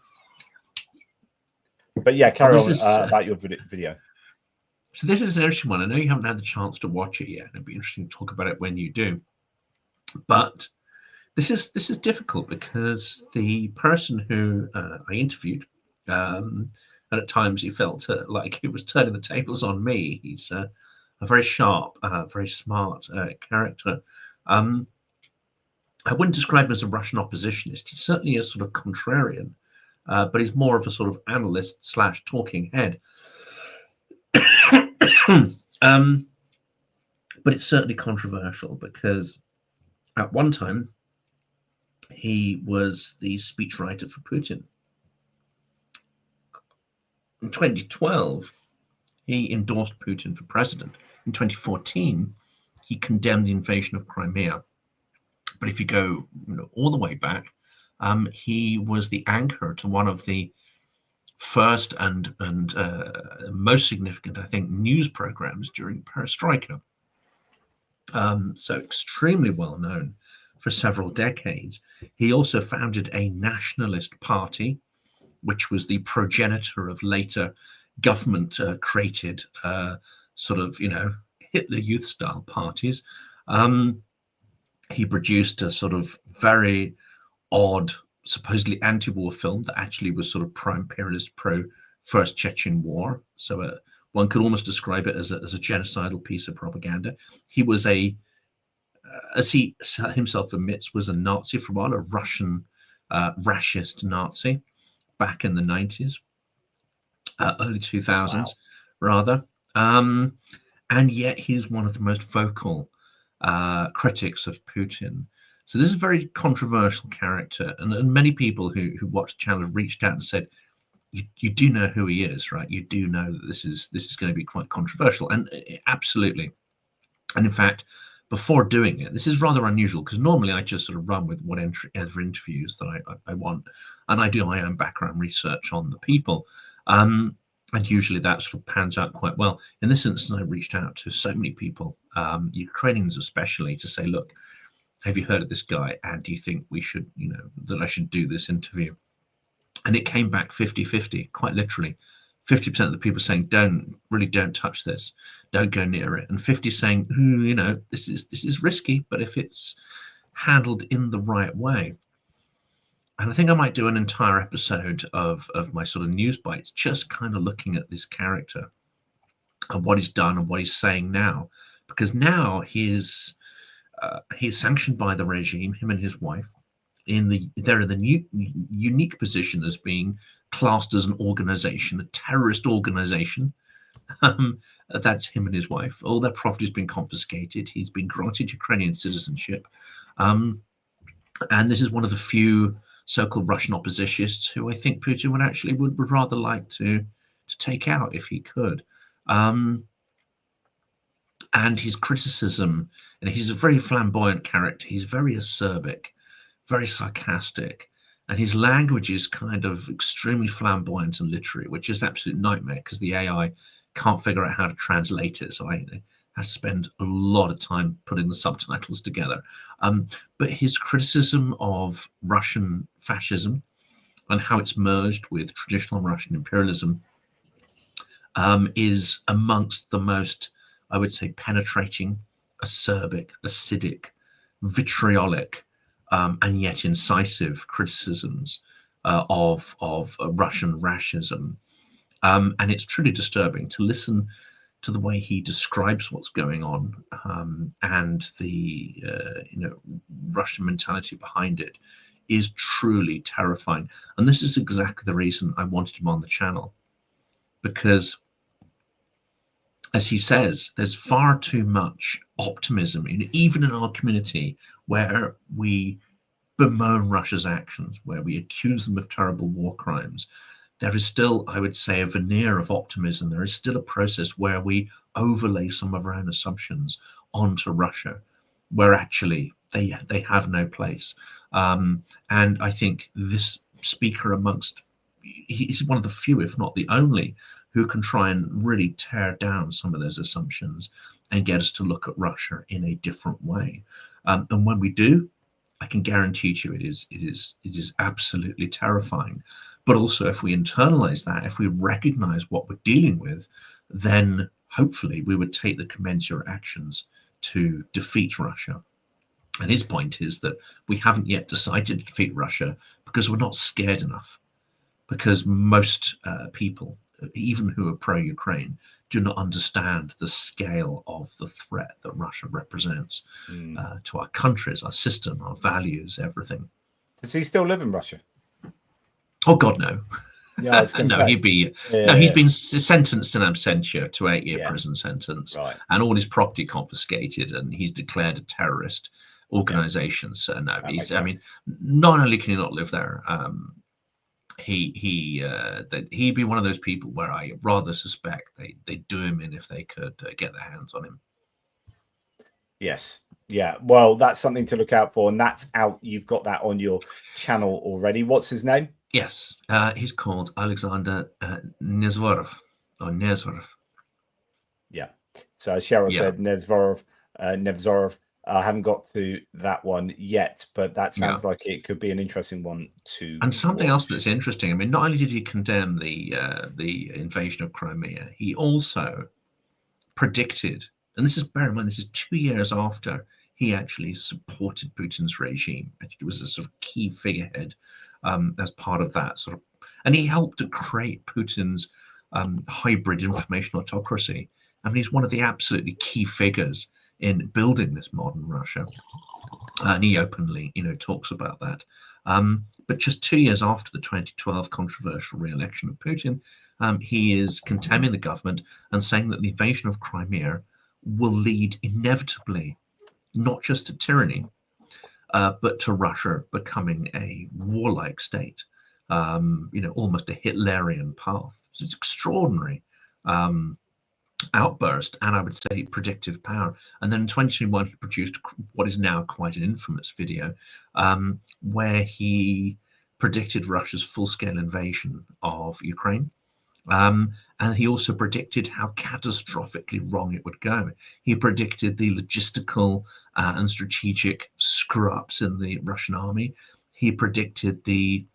But yeah, carry on about your video. So this is an interesting one. I know you haven't had the chance to watch it yet. It'd be interesting to talk about it when you do. But this is difficult because the person who I interviewed, and at times he felt like he was turning the tables on me. He's a very sharp, very smart character. I wouldn't describe him as a Russian oppositionist. He's certainly a sort of contrarian, but he's more of a sort of analyst / talking head. But it's certainly controversial because at one time he was the speechwriter for Putin. In 2012, he endorsed Putin for president. In 2014, he condemned the invasion of Crimea. But if you go all the way back, he was the anchor to one of the first and most significant, I think, news programs during Perestroika. So extremely well known for several decades. He also founded a nationalist party, which was the progenitor of later government created sort of, Hitler Youth style parties. He produced a sort of very odd, supposedly anti-war film that actually was sort of pro-imperialist, pro-First Chechen War. So one could almost describe it as a genocidal piece of propaganda. He was as he himself admits, was a Nazi for a while, a Russian racist Nazi back in the 90s, early 2000s, rather. And yet he's one of the most vocal critics of Putin. So this is a very controversial character, and many people who watch the channel have reached out and said, you do know who he is, right? You do know that this is going to be quite controversial, and absolutely. And in fact, before doing it, this is rather unusual because normally I just sort of run with whatever interviews that I want, and I do my own background research on the people. And usually that sort of pans out quite well. In this instance, I reached out to so many people, Ukrainians especially, to say, look, have you heard of this guy? And do you think we should, that I should do this interview? And it came back 50-50, quite literally. 50% of the people saying, don't touch this, don't go near it. And 50 saying, this is risky, but if it's handled in the right way. And I think I might do an entire episode of my sort of news bites, just kind of looking at this character and what he's done and what he's saying now, because now he's sanctioned by the regime, him and his wife. They're in the unique position as being classed as an organization, a terrorist organization. That's him and his wife. All their property has been confiscated. He's been granted Ukrainian citizenship. And this is one of the few so-called Russian oppositionists who I think Putin would rather like to take out if he could. And his criticism, and he's a very flamboyant character. He's very acerbic, very sarcastic, and his language is kind of extremely flamboyant and literary, which is an absolute nightmare because the AI can't figure out how to translate it. So I have to spend a lot of time putting the subtitles together. But his criticism of Russian fascism and how it's merged with traditional Russian imperialism is amongst the most, I would say, penetrating, acerbic, acidic, vitriolic, and yet incisive criticisms of Russian racism. And it's truly disturbing to listen to the way he describes what's going on, and the Russian mentality behind it is truly terrifying. And this is exactly the reason I wanted him on the channel, because as he says, there's far too much optimism, even in our community, where we bemoan Russia's actions, where we accuse them of terrible war crimes. There is still, I would say, a veneer of optimism. There is still a process where we overlay some of our own assumptions onto Russia, where actually they have no place. And I think this speaker he's one of the few, if not the only, who can try and really tear down some of those assumptions and get us to look at Russia in a different way. And when we do, I can guarantee you it is absolutely terrifying. But also, if we internalize that, if we recognize what we're dealing with, then hopefully we would take the commensurate actions to defeat Russia. And his point is that we haven't yet decided to defeat Russia because we're not scared enough, because most people, even who are pro-Ukraine, do not understand the scale of the threat that Russia represents to our countries, our system, our values, everything. Does he still live in Russia? Oh God, no. Yeah, I was going to No, say. he'd be no. He's Yeah, been sentenced in absentia to 8-year yeah, prison sentence, right. and all his property confiscated, and he's declared a terrorist Yeah, organisation. So no, that he's. makes I mean, sense. not only can he not live there, that he'd be one of those people where I rather suspect they'd do him in if they could get their hands on him. Yes. Yeah. Well, that's something to look out for, and that's out. You've got that on your channel already. What's his name? Yes, he's called Alexander Nezvorov or Nezvorov. Yeah. So as Cheryl Yeah, said, Nevzorov. I haven't got to that one yet, but that yeah. sounds like it could be an interesting one to And something else watch. that's interesting. I mean, not only did he condemn the invasion of Crimea, he also predicted, and this is, bear in mind, this is 2 years after he actually supported Putin's regime. Actually, was a sort of key figurehead as part of that sort of, and he helped to create Putin's hybrid information autocracy. I mean, he's one of the absolutely key figures in building this modern Russia, and he openly, talks about that. But just 2 years after the 2012 controversial re-election of Putin, he is condemning the government and saying that the invasion of Crimea will lead inevitably not just to tyranny, but to Russia becoming a warlike state, almost a Hitlerian path. It's extraordinary. Outburst, and I would say predictive power. And then in 2021, he produced what is now quite an infamous video, where he predicted Russia's full-scale invasion of Ukraine. And he also predicted how catastrophically wrong it would go. He predicted the logistical and strategic screw-ups in the Russian army. He predicted the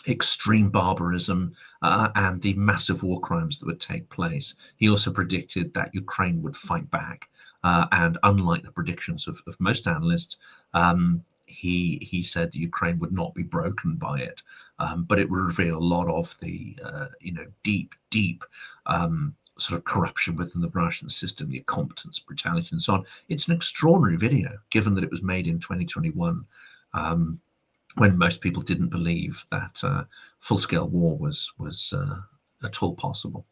extreme barbarism and the massive war crimes that would take place. He also predicted that Ukraine would fight back, and unlike the predictions of most analysts, he said that Ukraine would not be broken by it, but it would reveal a lot of the deep sort of corruption within the Russian system, the incompetence, brutality, and so on. It's an extraordinary video, given that it was made in 2021. When most people didn't believe that full-scale war was at all possible.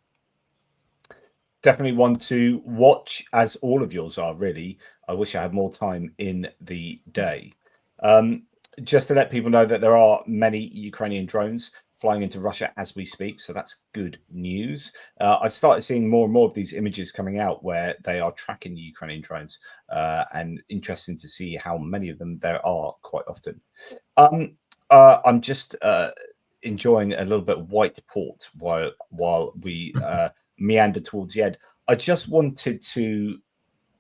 Definitely one to watch, as all of yours are, really. I wish I had more time in the day. Just to let people know that there are many Ukrainian drones flying into Russia as we speak, so that's good news. I've started seeing more and more of these images coming out where they are tracking the Ukrainian drones, and interesting to see how many of them there are quite often. I'm just enjoying a little bit of white port while we meander towards the end. I just wanted to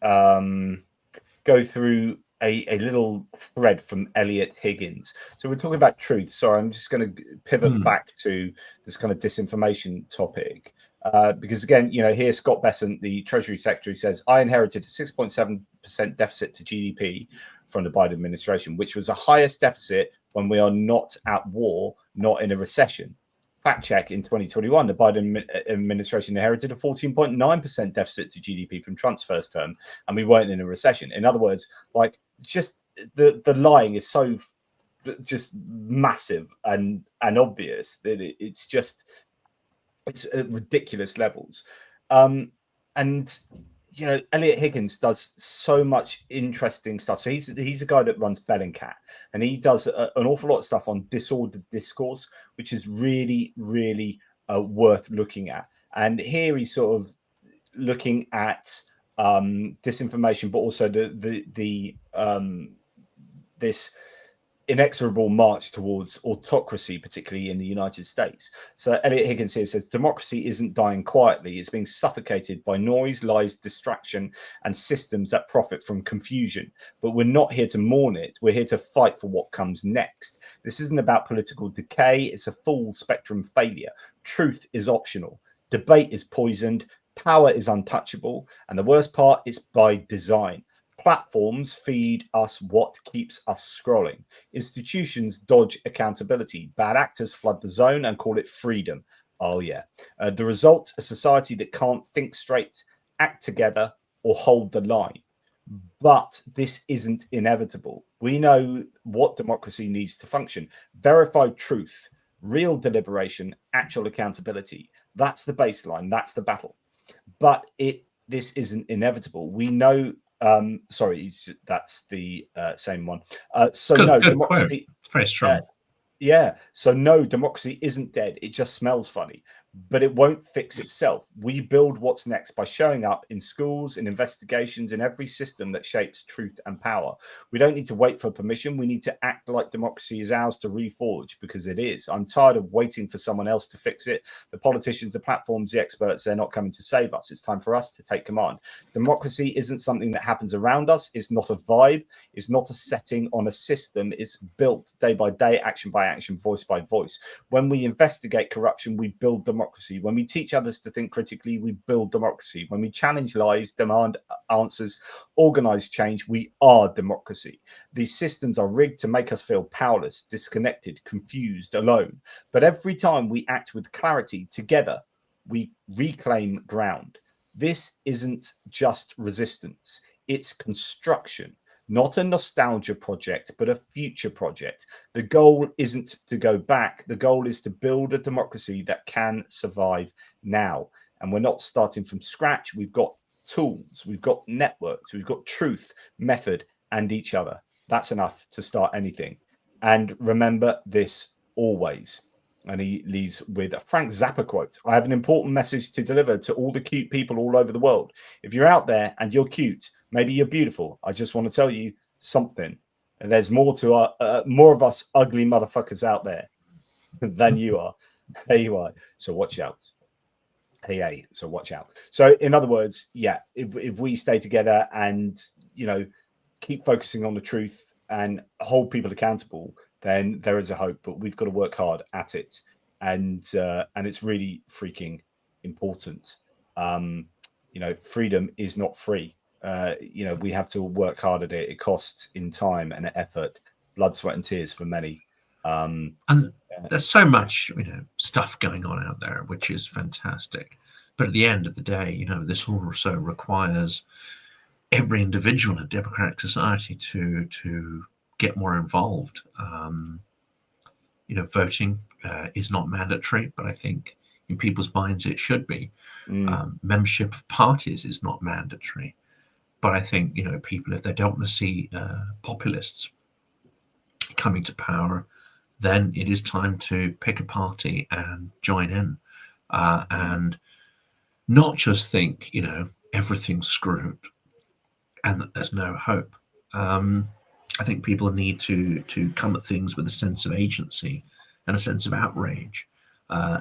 go through a little thread from Elliot Higgins. So we're talking about truth. Sorry, I'm just going to pivot back to this kind of disinformation topic. Because again, here Scott Bessent, the Treasury Secretary, says, I inherited a 6.7% deficit to GDP from the Biden administration, which was the highest deficit when we are not at war, not in a recession. Fact check, in 2021, the Biden administration inherited a 14.9% deficit to GDP from Trump's first term, and we weren't in a recession. In other words, like, just the lying is so just massive and obvious that it's at ridiculous levels. And Elliot Higgins does so much interesting stuff. So he's a guy that runs Bellingcat, and he does an awful lot of stuff on disordered discourse, which is really, really worth looking at. And here he's sort of looking at disinformation, but also this inexorable march towards autocracy, particularly in the United States. So Elliot Higgins here says, democracy isn't dying quietly. It's being suffocated by noise, lies, distraction, and systems that profit from confusion. But we're not here to mourn it. We're here to fight for what comes next. This isn't about political decay. It's a full spectrum failure. Truth is optional. Debate is poisoned. Power is untouchable. And the worst part is by design. Platforms feed us what keeps us scrolling. Institutions dodge accountability. Bad actors flood the zone and call it freedom. Oh, yeah. The result, a society that can't think straight, act together, or hold the line. But this isn't inevitable. We know what democracy needs to function. Verified truth, real deliberation, actual accountability. That's the baseline. That's the battle. But this isn't inevitable. We know. Sorry, that's the same one. So good, no, good democracy. Quote. Very strong. Yeah. So no, democracy isn't dead. It just smells funny, but it won't fix itself. We build what's next by showing up in schools, in investigations, in every system that shapes truth and power. We don't need to wait for permission. We need to act like democracy is ours to reforge, because it is. I'm tired of waiting for someone else to fix it. The politicians, the platforms, the experts, they're not coming to save us. It's time for us to take command. Democracy isn't something that happens around us. It's not a vibe. It's not a setting on a system. It's built day by day, action by action, voice by voice. When we investigate corruption, we build democracy. When we teach others to think critically, we build democracy. When we challenge lies, demand answers, organize change, we are democracy. These systems are rigged to make us feel powerless, disconnected, confused, alone. But every time we act with clarity together, we reclaim ground. This isn't just resistance, it's construction. Not a nostalgia project, but a future project. The goal isn't to go back. The goal is to build a democracy that can survive now. And we're not starting from scratch. We've got tools, we've got networks, we've got truth, method, and each other. That's enough to start anything. And remember this always. And he leaves with a Frank Zappa quote. I have an important message to deliver to all the cute people all over the world. If you're out there and you're cute, maybe you're beautiful, I just want to tell you something. And there's more to more of us ugly motherfuckers out there than you are. There you are. So watch out. Hey, so watch out. So in other words, yeah, if we stay together and, you know, keep focusing on the truth and hold people accountable, then there is a hope. But we've got to work hard at it, and it's really freaking important. You know, freedom is not free. You know, we have to work hard at it. It costs in time and effort, blood, sweat, and tears for many. And there's so much, you know, stuff going on out there, which is fantastic. But at the end of the day, you know, this also requires every individual in a democratic society to get more involved. You know, voting is not mandatory, but I think in people's minds it should be. Membership of parties is not mandatory, but I think, you know, people, if they don't want to see populists coming to power, then it is time to pick a party and join in, and not just think, you know, everything's screwed and that there's no hope. I think people need to come at things with a sense of agency and a sense of outrage,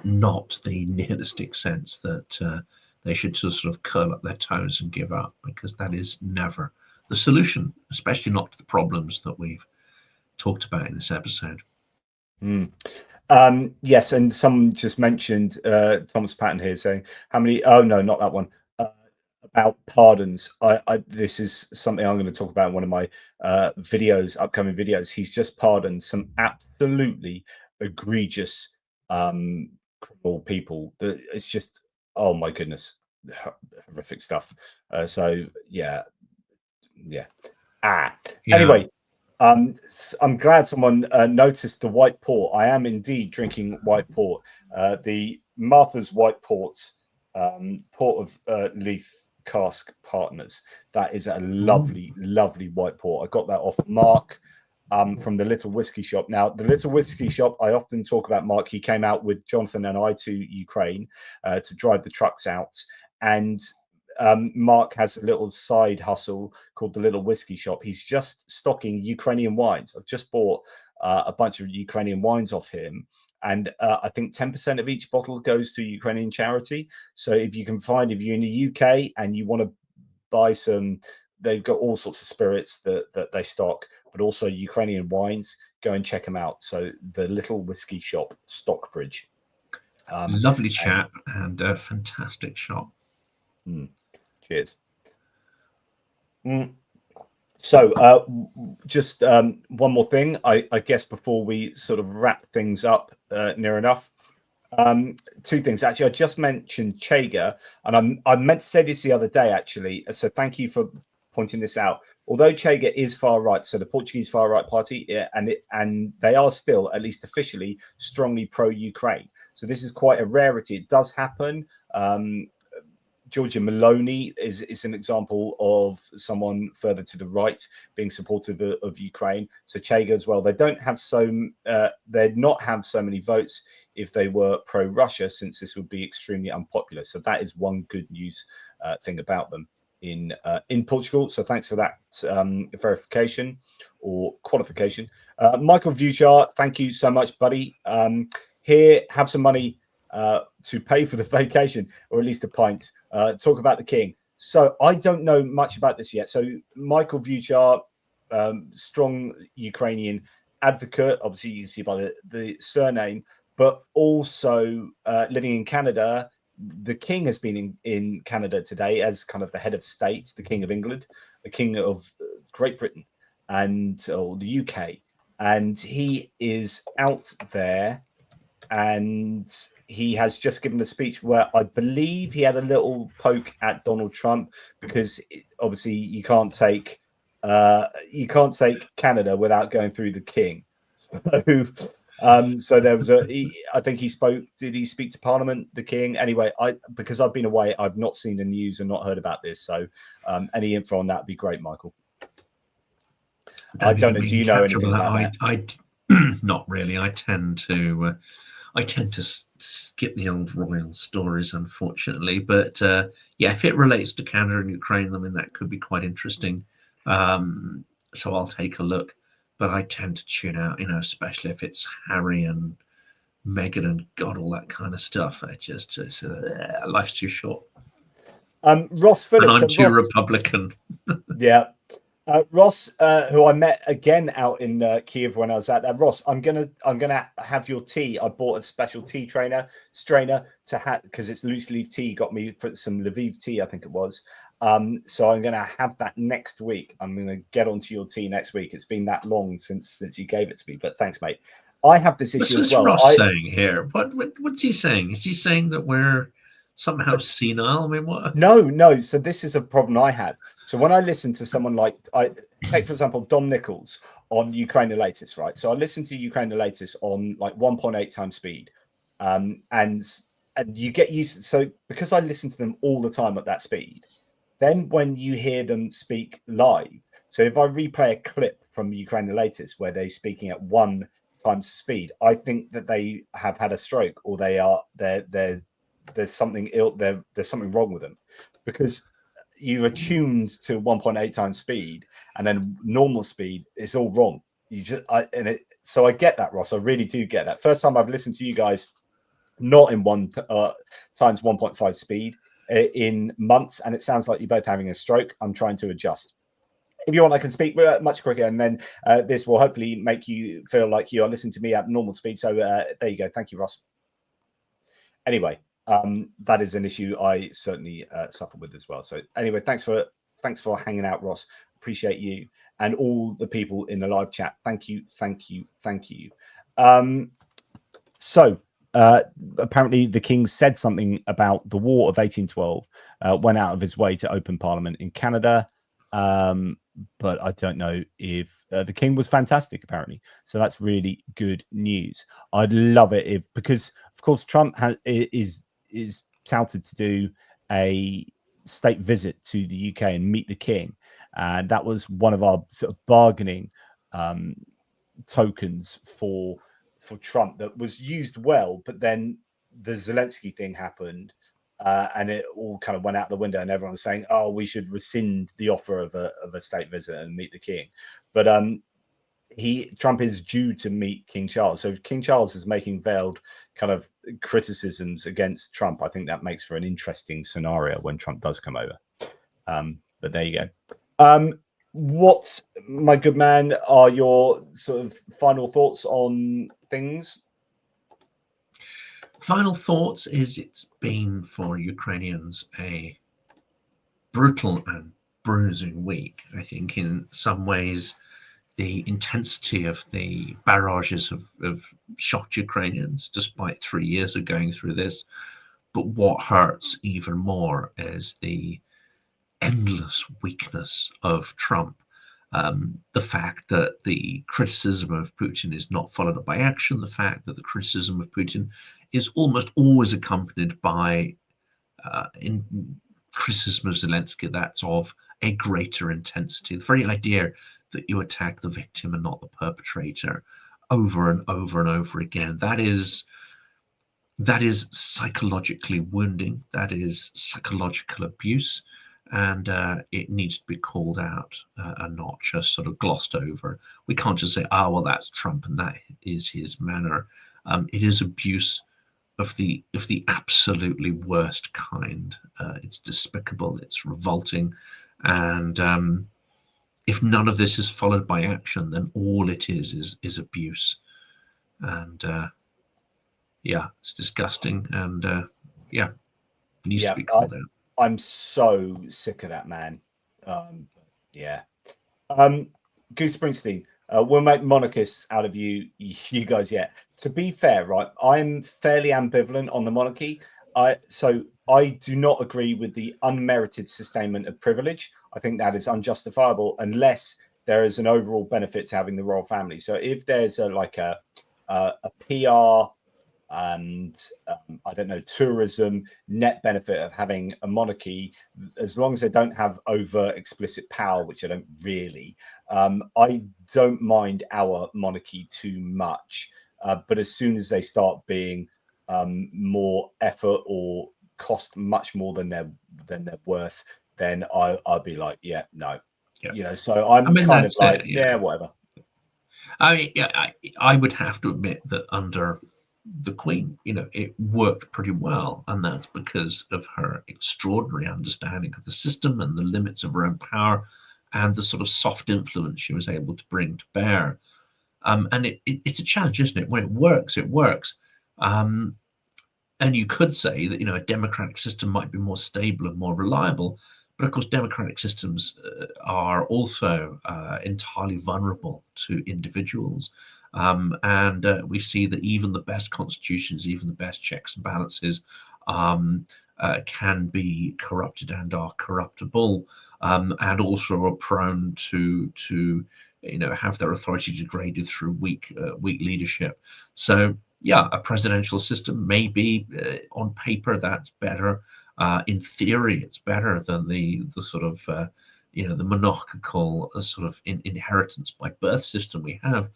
not the nihilistic sense that they should sort of curl up their toes and give up, because that is never the solution, especially not to the problems that we've talked about in this episode. Yes, and someone just mentioned Thomas Patton here saying how many. Oh no, not that one. About pardons. This is something I'm going to talk about in one of my videos, upcoming videos. He's just pardoned some absolutely egregious criminal people. It's just, oh my goodness, horrific stuff. So yeah. Anyway. I'm glad someone noticed the white port. I am indeed drinking white port, the Martha's White Port, port of Leith Cask Partners. That is a lovely, lovely white port. I got that off Mark from the Little Whiskey Shop. Now, the Little Whiskey Shop, I often talk about Mark. He came out with Jonathan and I to Ukraine to drive the trucks out, and Mark has a little side hustle called the Little Whiskey Shop. He's just stocking Ukrainian wines. I've just bought a bunch of Ukrainian wines off him, and I think 10% of each bottle goes to Ukrainian charity. So if you can find, if you're in the UK and you want to buy some, they've got all sorts of spirits that they stock, but also Ukrainian wines. Go and check them out. So the Little Whiskey Shop, Stockbridge. Lovely chap and a fantastic shop. Cheers. So just one more thing, I guess, before we sort of wrap things up near enough. Two things, actually. I just mentioned Chega, and I meant to say this the other day, actually. So thank you for pointing this out. Although Chega is far right, so the Portuguese far right party, and they are still, at least officially, strongly pro-Ukraine. So this is quite a rarity. It does happen. Giorgia Meloni is an example of someone further to the right being supportive of Ukraine. So Chega as well. They don't have they'd not have so many votes if they were pro-Russia, since this would be extremely unpopular. So that is one good news thing about them in Portugal. So thanks for that verification or qualification. Michael Vuchar, thank you so much, buddy. Here, have some money to pay for the vacation, or at least a pint. Talk about the king. So I don't know much about this yet. So Michael Vuchar, strong Ukrainian advocate, obviously you can see by the surname, but also living in Canada. The king has been in Canada today as kind of the head of state, the king of England, the king of Great Britain, and the UK. And he is out there, and he has just given a speech where I believe he had a little poke at Donald Trump, because obviously you can't take Canada without going through the king. So there was I think he spoke. Did he speak to Parliament, the king? Anyway, because I've been away, I've not seen the news and not heard about this. So any info on that would be great, Michael. I don't know. Do you know anything about that? Not really. I tend to skip the old royal stories, unfortunately. But yeah, if it relates to Canada and Ukraine, I mean, that could be quite interesting. So I'll take a look. But I tend to tune out, especially if it's Harry and Meghan and God, all that kind of stuff. Life's too short. Ross Phillips. And I'm too Republican. Yeah. Ross, who I met again out in Kyiv when I was at that. Ross, I'm gonna have your tea. I bought a special tea strainer to have, because it's loose leaf tea. Got me for some Lviv tea, I think it was. So I'm gonna have that next week. I'm gonna get onto your tea next week. It's been that long since you gave it to me, but thanks, mate. I have this issue as well. What's Ross saying here? What's he saying? Is he saying that we're somehow senile? I mean, what? No. So this is a problem I have. So when I listen to someone like, I take for example Dom Nichols on Ukraine the Latest, right? So I listen to Ukraine the Latest on like 1.8 times speed, and you get used. So because I listen to them all the time at that speed, then when you hear them speak live, so if I replay a clip from Ukraine the Latest where they're speaking at 1 times speed, I think that they have had a stroke, or there's something there's something wrong with them, because you're attuned to 1.8 times speed, and then normal speed is all wrong. So I get that, Ross. I really do get that. First time I've listened to you guys not in 1 times 1.5 speed in months, and it sounds like you're both having a stroke. I'm trying to adjust. If you want, I can speak much quicker, and then this will hopefully make you feel like you are listening to me at normal speed. So there you go. Thank you, Ross. Anyway, that is an issue I certainly suffer with as well. So anyway, thanks for hanging out, Ross. Appreciate you, and all the people in the live chat. Thank you. So apparently the king said something about the War of 1812, went out of his way to open Parliament in Canada. But I don't know if the king was fantastic, apparently. So that's really good news. I'd love it because of course Trump is touted to do a state visit to the UK and meet the king, and that was one of our sort of bargaining tokens for Trump that was used well. But then the Zelensky thing happened, and it all kind of went out the window, and everyone's saying, "Oh, we should rescind the offer of a state visit and meet the king." But Trump is due to meet King Charles, so if King Charles is making veiled kind of criticisms against Trump, I think that makes for an interesting scenario when Trump does come over. But there you go. What, my good man, are your sort of final thoughts on things? Final thoughts is it's been for Ukrainians a brutal and bruising week. I think in some ways the intensity of the barrages have shocked Ukrainians, despite 3 years of going through this. But what hurts even more is the endless weakness of Trump. The fact that the criticism of Putin is not followed up by action, the fact that the criticism of Putin is almost always accompanied by in criticism of Zelensky that's of a greater intensity. The very idea that you attack the victim and not the perpetrator over and over and over again, that is psychologically wounding. That is psychological abuse, and it needs to be called out and not just sort of glossed over. We can't just say, "Oh, well, that's Trump and that is his manner." It is abuse of the absolutely worst kind. It's despicable. It's revolting, and if none of this is followed by action, then all it is abuse, and yeah, it's disgusting, and yeah, needs to be called out. I'm so sick of that man. Yeah. Goose Springsteen, we'll make monarchists out of you guys yet. To be fair, right, I'm fairly ambivalent on the monarchy. So I do not agree with the unmerited sustainment of privilege. I think that is unjustifiable unless there is an overall benefit to having the royal family. So if there's a PR and I don't know, tourism net benefit of having a monarchy, as long as they don't have over explicit power, which I don't really, I don't mind our monarchy too much. But as soon as they start being more effort or cost much more than they're worth, then I'll be like, yeah, no. Yeah. You know, so I'm kind of like, yeah, whatever. I mean, yeah, I would have to admit that under the Queen, you know, it worked pretty well, and that's because of her extraordinary understanding of the system and the limits of her own power and the sort of soft influence she was able to bring to bear. And it's a challenge, isn't it? When it works, it works. And you could say that, you know, a democratic system might be more stable and more reliable, but of course, democratic systems are also entirely vulnerable to individuals. And we see that even the best constitutions, even the best checks and balances can be corrupted and are corruptible, and also are prone to you know, have their authority degraded through weak leadership. So yeah, a presidential system may be on paper that's better. In theory, it's better than the sort of you know, the monarchical sort of inheritance by birth system we have.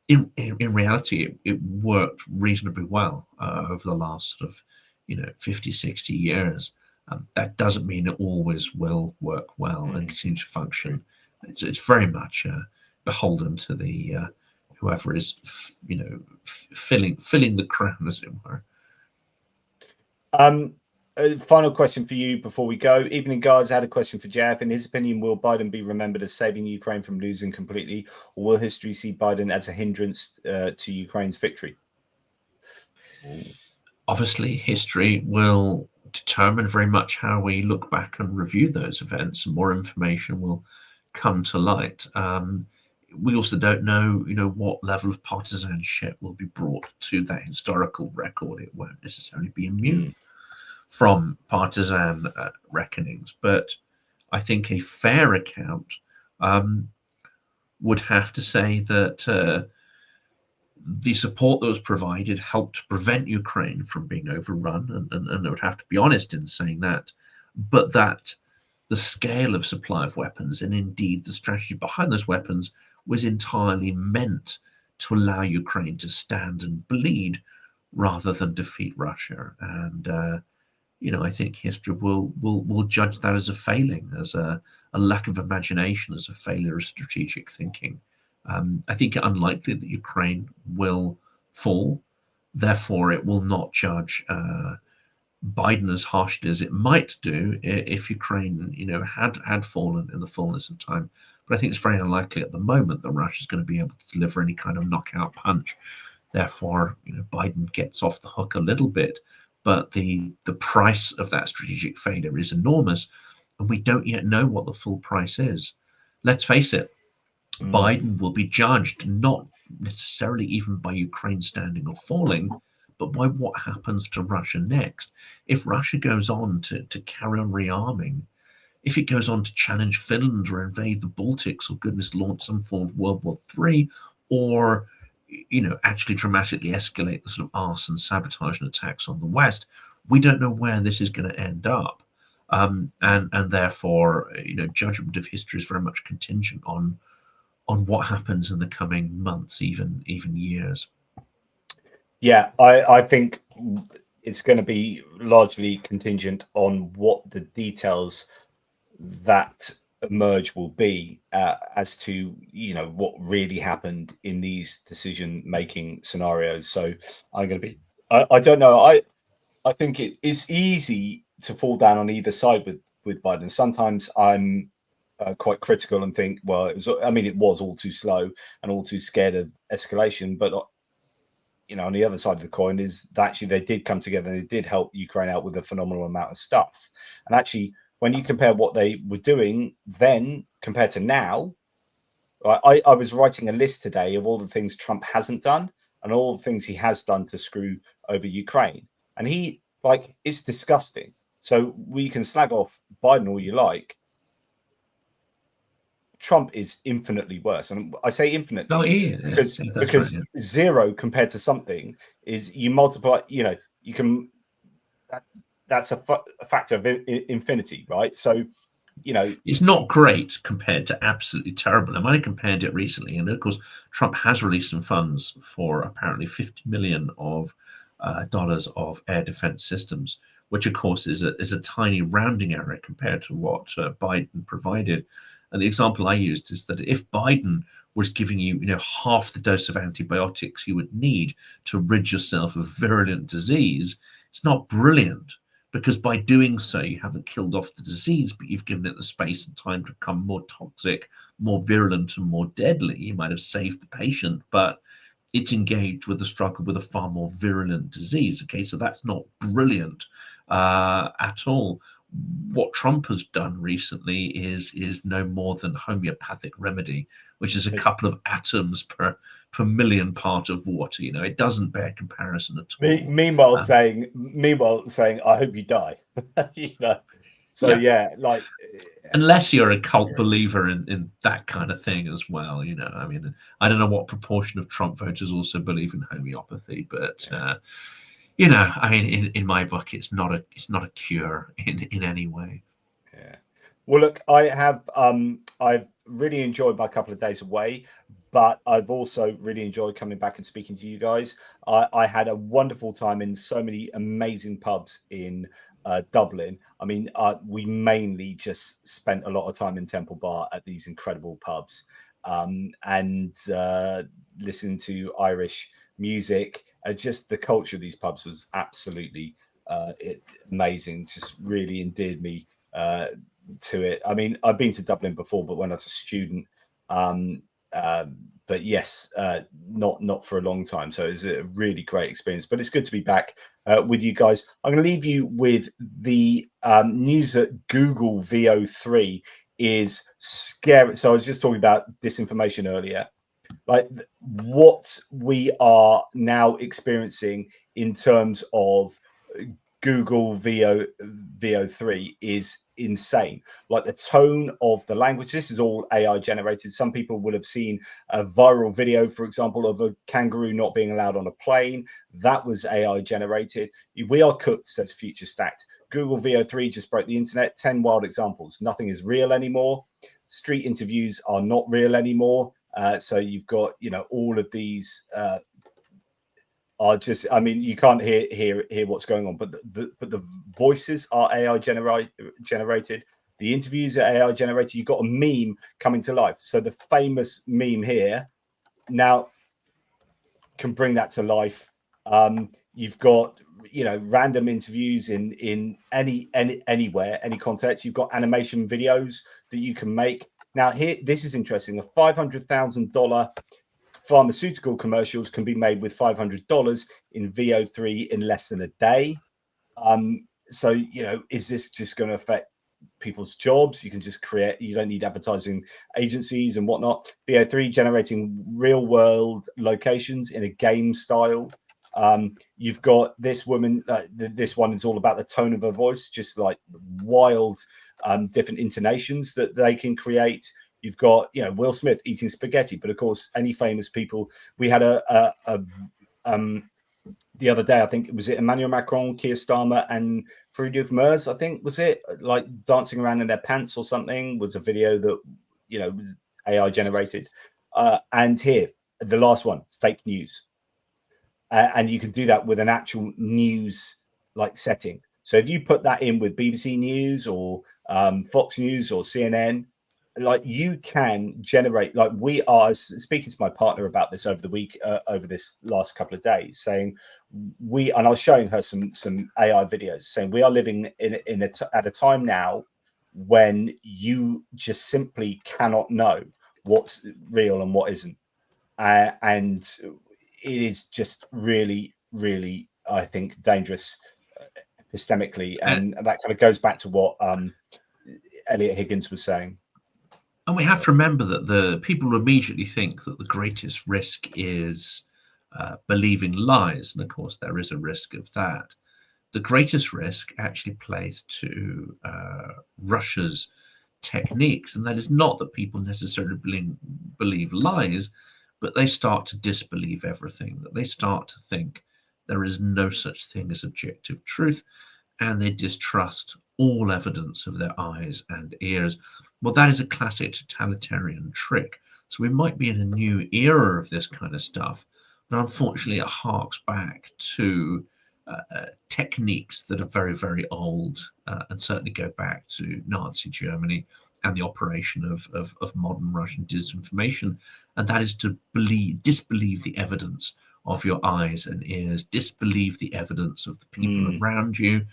In reality, it worked reasonably well over the last sort of, you know, 50, 60 years. That doesn't mean it always will work well and continue to function. It's very much beholden to the whoever is, you know, filling the crown, as it were. Final question for you before we go. Evening Guards had a question for Jeff. In his opinion, will Biden be remembered as saving Ukraine from losing completely, or will history see Biden as a hindrance to Ukraine's victory? Obviously, history will determine very much how we look back and review those events, and more information will come to light. We also don't know, you know, what level of partisanship will be brought to that historical record. It won't necessarily be immune from partisan reckonings, but I think a fair account would have to say that the support that was provided helped to prevent Ukraine from being overrun, and I would have to be honest in saying that, but that the scale of supply of weapons and indeed the strategy behind those weapons was entirely meant to allow Ukraine to stand and bleed rather than defeat Russia. And you know, I think history will judge that as a failing, as a lack of imagination, as a failure of strategic thinking. I think it unlikely that Ukraine will fall. Therefore, it will not judge Biden as harshly as it might do if Ukraine, you know, had fallen in the fullness of time. But I think it's very unlikely at the moment that Russia is going to be able to deliver any kind of knockout punch. Therefore, you know, Biden gets off the hook a little bit, but the price of that strategic failure is enormous, and we don't yet know what the full price is. Let's face it, Biden will be judged not necessarily even by Ukraine standing or falling, but by what happens to Russia next. If Russia goes on to carry on rearming, if it goes on to challenge Finland or invade the Baltics or goodness launch some form of World War III, or actually dramatically escalate the sort of arson, sabotage, and attacks on the West, we don't know where this is going to end up. And therefore, judgment of history is very much contingent on what happens in the coming months, even years. Yeah, I think it's going to be largely contingent on what the details that emerge will be as to what really happened in these decision-making scenarios. So I'm going to be, I don't know. I think it's easy to fall down on either side with Biden. Sometimes I'm quite critical and think, well, it was all too slow and all too scared of escalation. But on the other side of the coin is that actually they did come together and they did help Ukraine out with a phenomenal amount of stuff. And actually, when you compare what they were doing then compared to now, I was writing a list today of all the things Trump hasn't done and all the things he has done to screw over Ukraine. And it's disgusting. So we can slag off Biden all you like. Trump is infinitely worse. And I say infinitely because right, yeah. Zero compared to something is you multiply, you can, that's a factor of infinity, right? So, it's not great compared to absolutely terrible. I might have compared it recently, and of course, Trump has released some funds for apparently $50 million of dollars of air defense systems, which of course is a tiny rounding error compared to what Biden provided. And the example I used is that if Biden was giving you, half the dose of antibiotics you would need to rid yourself of virulent disease, it's not brilliant, because by doing so, you haven't killed off the disease, but you've given it the space and time to become more toxic, more virulent, and more deadly. You might have saved the patient, but it's engaged with the struggle with a far more virulent disease. Okay, so that's not brilliant at all. What Trump has done recently is no more than homeopathic remedy, which is a couple of atoms per million part of water. It doesn't bear comparison at all. Meanwhile, saying, I hope you die. So yeah, unless you're a cult believer in that kind of thing as well, I mean, I don't know what proportion of Trump voters also believe in homeopathy, but I mean, in my book, it's not a cure in any way. Yeah. Well, look, I've really enjoyed my couple of days away, but I've also really enjoyed coming back and speaking to you guys. I had a wonderful time in so many amazing pubs in Dublin. I mean, we mainly just spent a lot of time in Temple Bar at these incredible pubs and listening to Irish music. Just the culture of these pubs was absolutely amazing. Just really endeared me to it. I mean, I've been to Dublin before, but when I was a student. But yes, not for a long time. So it's a really great experience. But it's good to be back with you guys. I'm going to leave you with the news that Google VO3 is scary. So I was just talking about disinformation earlier. Like what we are now experiencing in terms of Google VO3 is insane. Like the tone of the language, this is all AI generated. Some people would have seen a viral video, for example, of a kangaroo not being allowed on a plane. That was AI generated. We are cooked, says Future Stacked. Google VO3 just broke the internet. 10 wild examples. Nothing is real anymore. Street interviews are not real anymore. So you've got, all of these are just, I mean, you can't hear what's going on, but the voices are AI generated. The interviews are AI generated. You've got a meme coming to life. So the famous meme here now can bring that to life. You've got, random interviews in anywhere, any context. You've got animation videos that you can make. Now here, this is interesting. A $500,000 pharmaceutical commercials can be made with $500 in VO3 in less than a day. So, is this just going to affect people's jobs? You can just create, you don't need advertising agencies and whatnot. VO3 generating real world locations in a game style. You've got this woman, this one is all about the tone of her voice, just like wild different intonations that they can create. You've got, you know, Will Smith eating spaghetti, but of course, any famous people. We had the other day, I think, was it Emmanuel Macron, Keir Starmer, and Friedrich Merz, I think, was it, like dancing around in their pants or something, was a video that, you know, was AI generated. And here, the last one, fake news. And you can do that with an actual news like setting. So if you put that in with BBC News or Fox News or CNN, like you can generate, like we are speaking to my partner about this over the week, over this last couple of days, saying and I was showing her some AI videos saying we are living at a time now when you just simply cannot know what's real and what isn't. And it is just really, really, I think, dangerous epistemically. And that kind of goes back to what Elliot Higgins was saying. And we have to remember that the people immediately think that the greatest risk is believing lies. And of course, there is a risk of that. The greatest risk actually plays to Russia's techniques. And that is not that people necessarily believe lies, but they start to disbelieve everything, that they start to think there is no such thing as objective truth, and they distrust all evidence of their eyes and ears. Well, that is a classic totalitarian trick. So we might be in a new era of this kind of stuff, but unfortunately it harks back to techniques that are very, very old, and certainly go back to Nazi Germany and the operation of modern Russian disinformation. And that is to disbelieve the evidence of your eyes and ears, disbelieve the evidence of the people around you,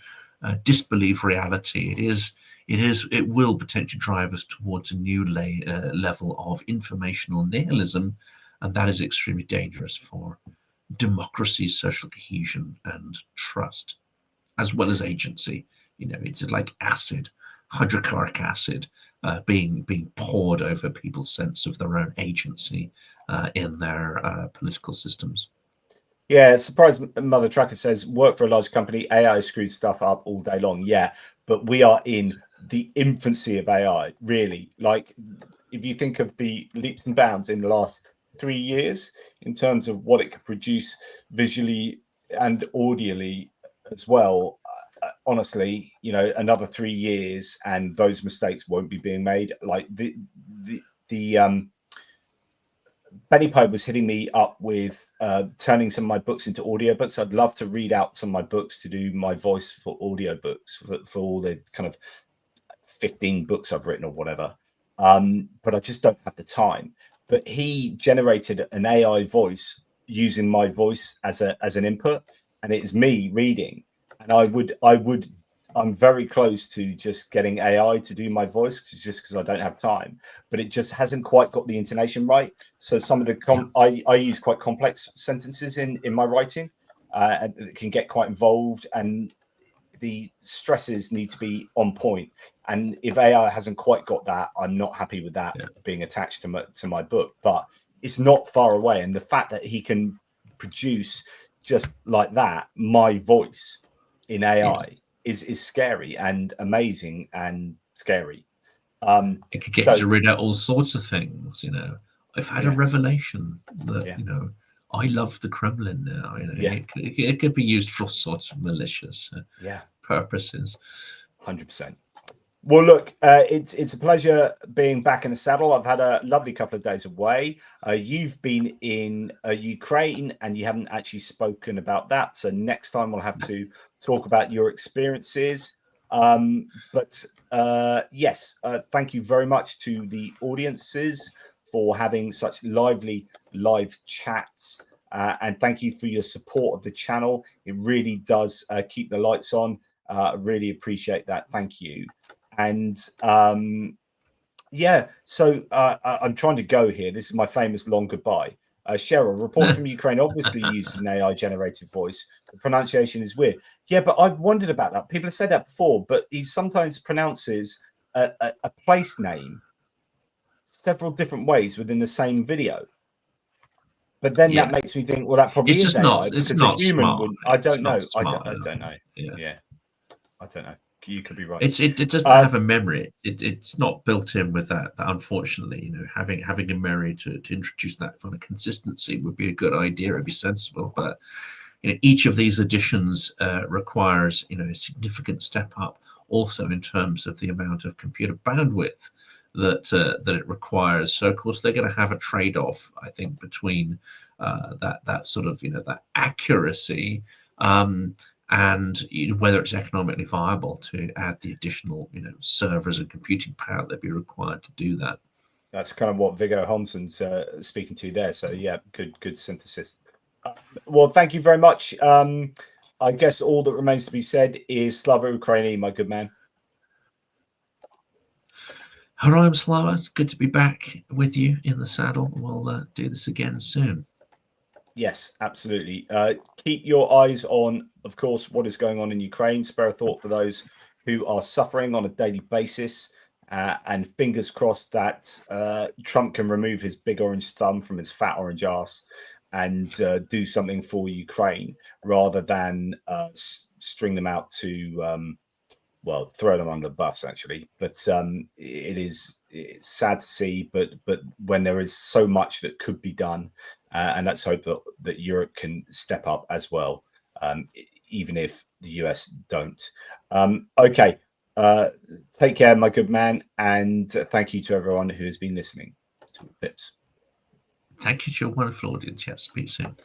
disbelieve reality. It will potentially drive us towards a new level of informational nihilism, and that is extremely dangerous for democracy, social cohesion, and trust, as well as agency. You know, it's like acid, hydrochloric acid, being poured over people's sense of their own agency in their political systems. Yeah, surprise Mother Trucker says, work for a large company, AI screws stuff up all day long. Yeah, but we are in the infancy of AI, really. Like, if you think of the leaps and bounds in the last 3 years in terms of what it can produce visually and audially as well, honestly, you know, another 3 years and those mistakes won't be being made. Like Benny Pope was hitting me up with turning some of my books into audiobooks. I'd love to read out some of my books to do my voice for audiobooks for all the kind of 15 books I've written or whatever. But I just don't have the time. But he generated an AI voice using my voice as an input, and it is me reading. And I'm very close to just getting AI to do my voice, just because I don't have time, but it just hasn't quite got the intonation right. So some of the I use quite complex sentences in my writing, and it can get quite involved, and the stresses need to be on point. And if AI hasn't quite got that, I'm not happy with that being attached to my book. But it's not far away, and the fact that he can produce just like that my voice in AI is scary and amazing and scary. It could get you to read out all sorts of things. You know, I've had a revelation that you know, I love the Kremlin now. You know, it could be used for all sorts of malicious purposes. 100%. Well, look, it's a pleasure being back in the saddle. I've had a lovely couple of days away. You've been in Ukraine, and you haven't actually spoken about that. So next time we'll have to talk about your experiences. But yes, thank you very much to the audiences for having such lively live chats. And thank you for your support of the channel. It really does keep the lights on. I really appreciate that. Thank you. And yeah, so I'm trying to go here. This is my famous long goodbye. Cheryl, report from Ukraine obviously uses an AI generated voice. The pronunciation is weird. Yeah, but I've wondered about that. People have said that before, but he sometimes pronounces a place name several different ways within the same video. But then that makes me think, well, that probably is AI. It's not a human smart. Wouldn't. I don't know. I don't know. Yeah. I don't know. you could be right. It doesn't have a memory. It's not built in with that. Unfortunately, you know, having a memory to introduce that kind of consistency would be a good idea. It'd be sensible, but you know, each of these additions requires, you know, a significant step up, also in terms of the amount of computer bandwidth that it requires. So of course they're going to have a trade-off, I think, between that sort of, you know, that accuracy and you know, whether it's economically viable to add the additional, you know, servers and computing power that'd be required to do that. That's kind of what Viggo Holmsen's speaking to there. So yeah, good synthesis. Well, thank you very much. I guess all that remains to be said is Slava Ukraini, my good man. Heroim Slava, it's good to be back with you in the saddle. We'll do this again soon. Yes, absolutely. Keep your eyes on, of course, what is going on in Ukraine. Spare a thought for those who are suffering on a daily basis. And fingers crossed that Trump can remove his big orange thumb from his fat orange ass and do something for Ukraine rather than string them out to, well, throw them under the bus, actually. But it's sad to see, but when there is so much that could be done, and let's hope that Europe can step up as well, even if the US don't. Okay. Take care, my good man, and thank you to everyone who has been listening to Pips. Thank you to your wonderful audience. Yes, speak soon.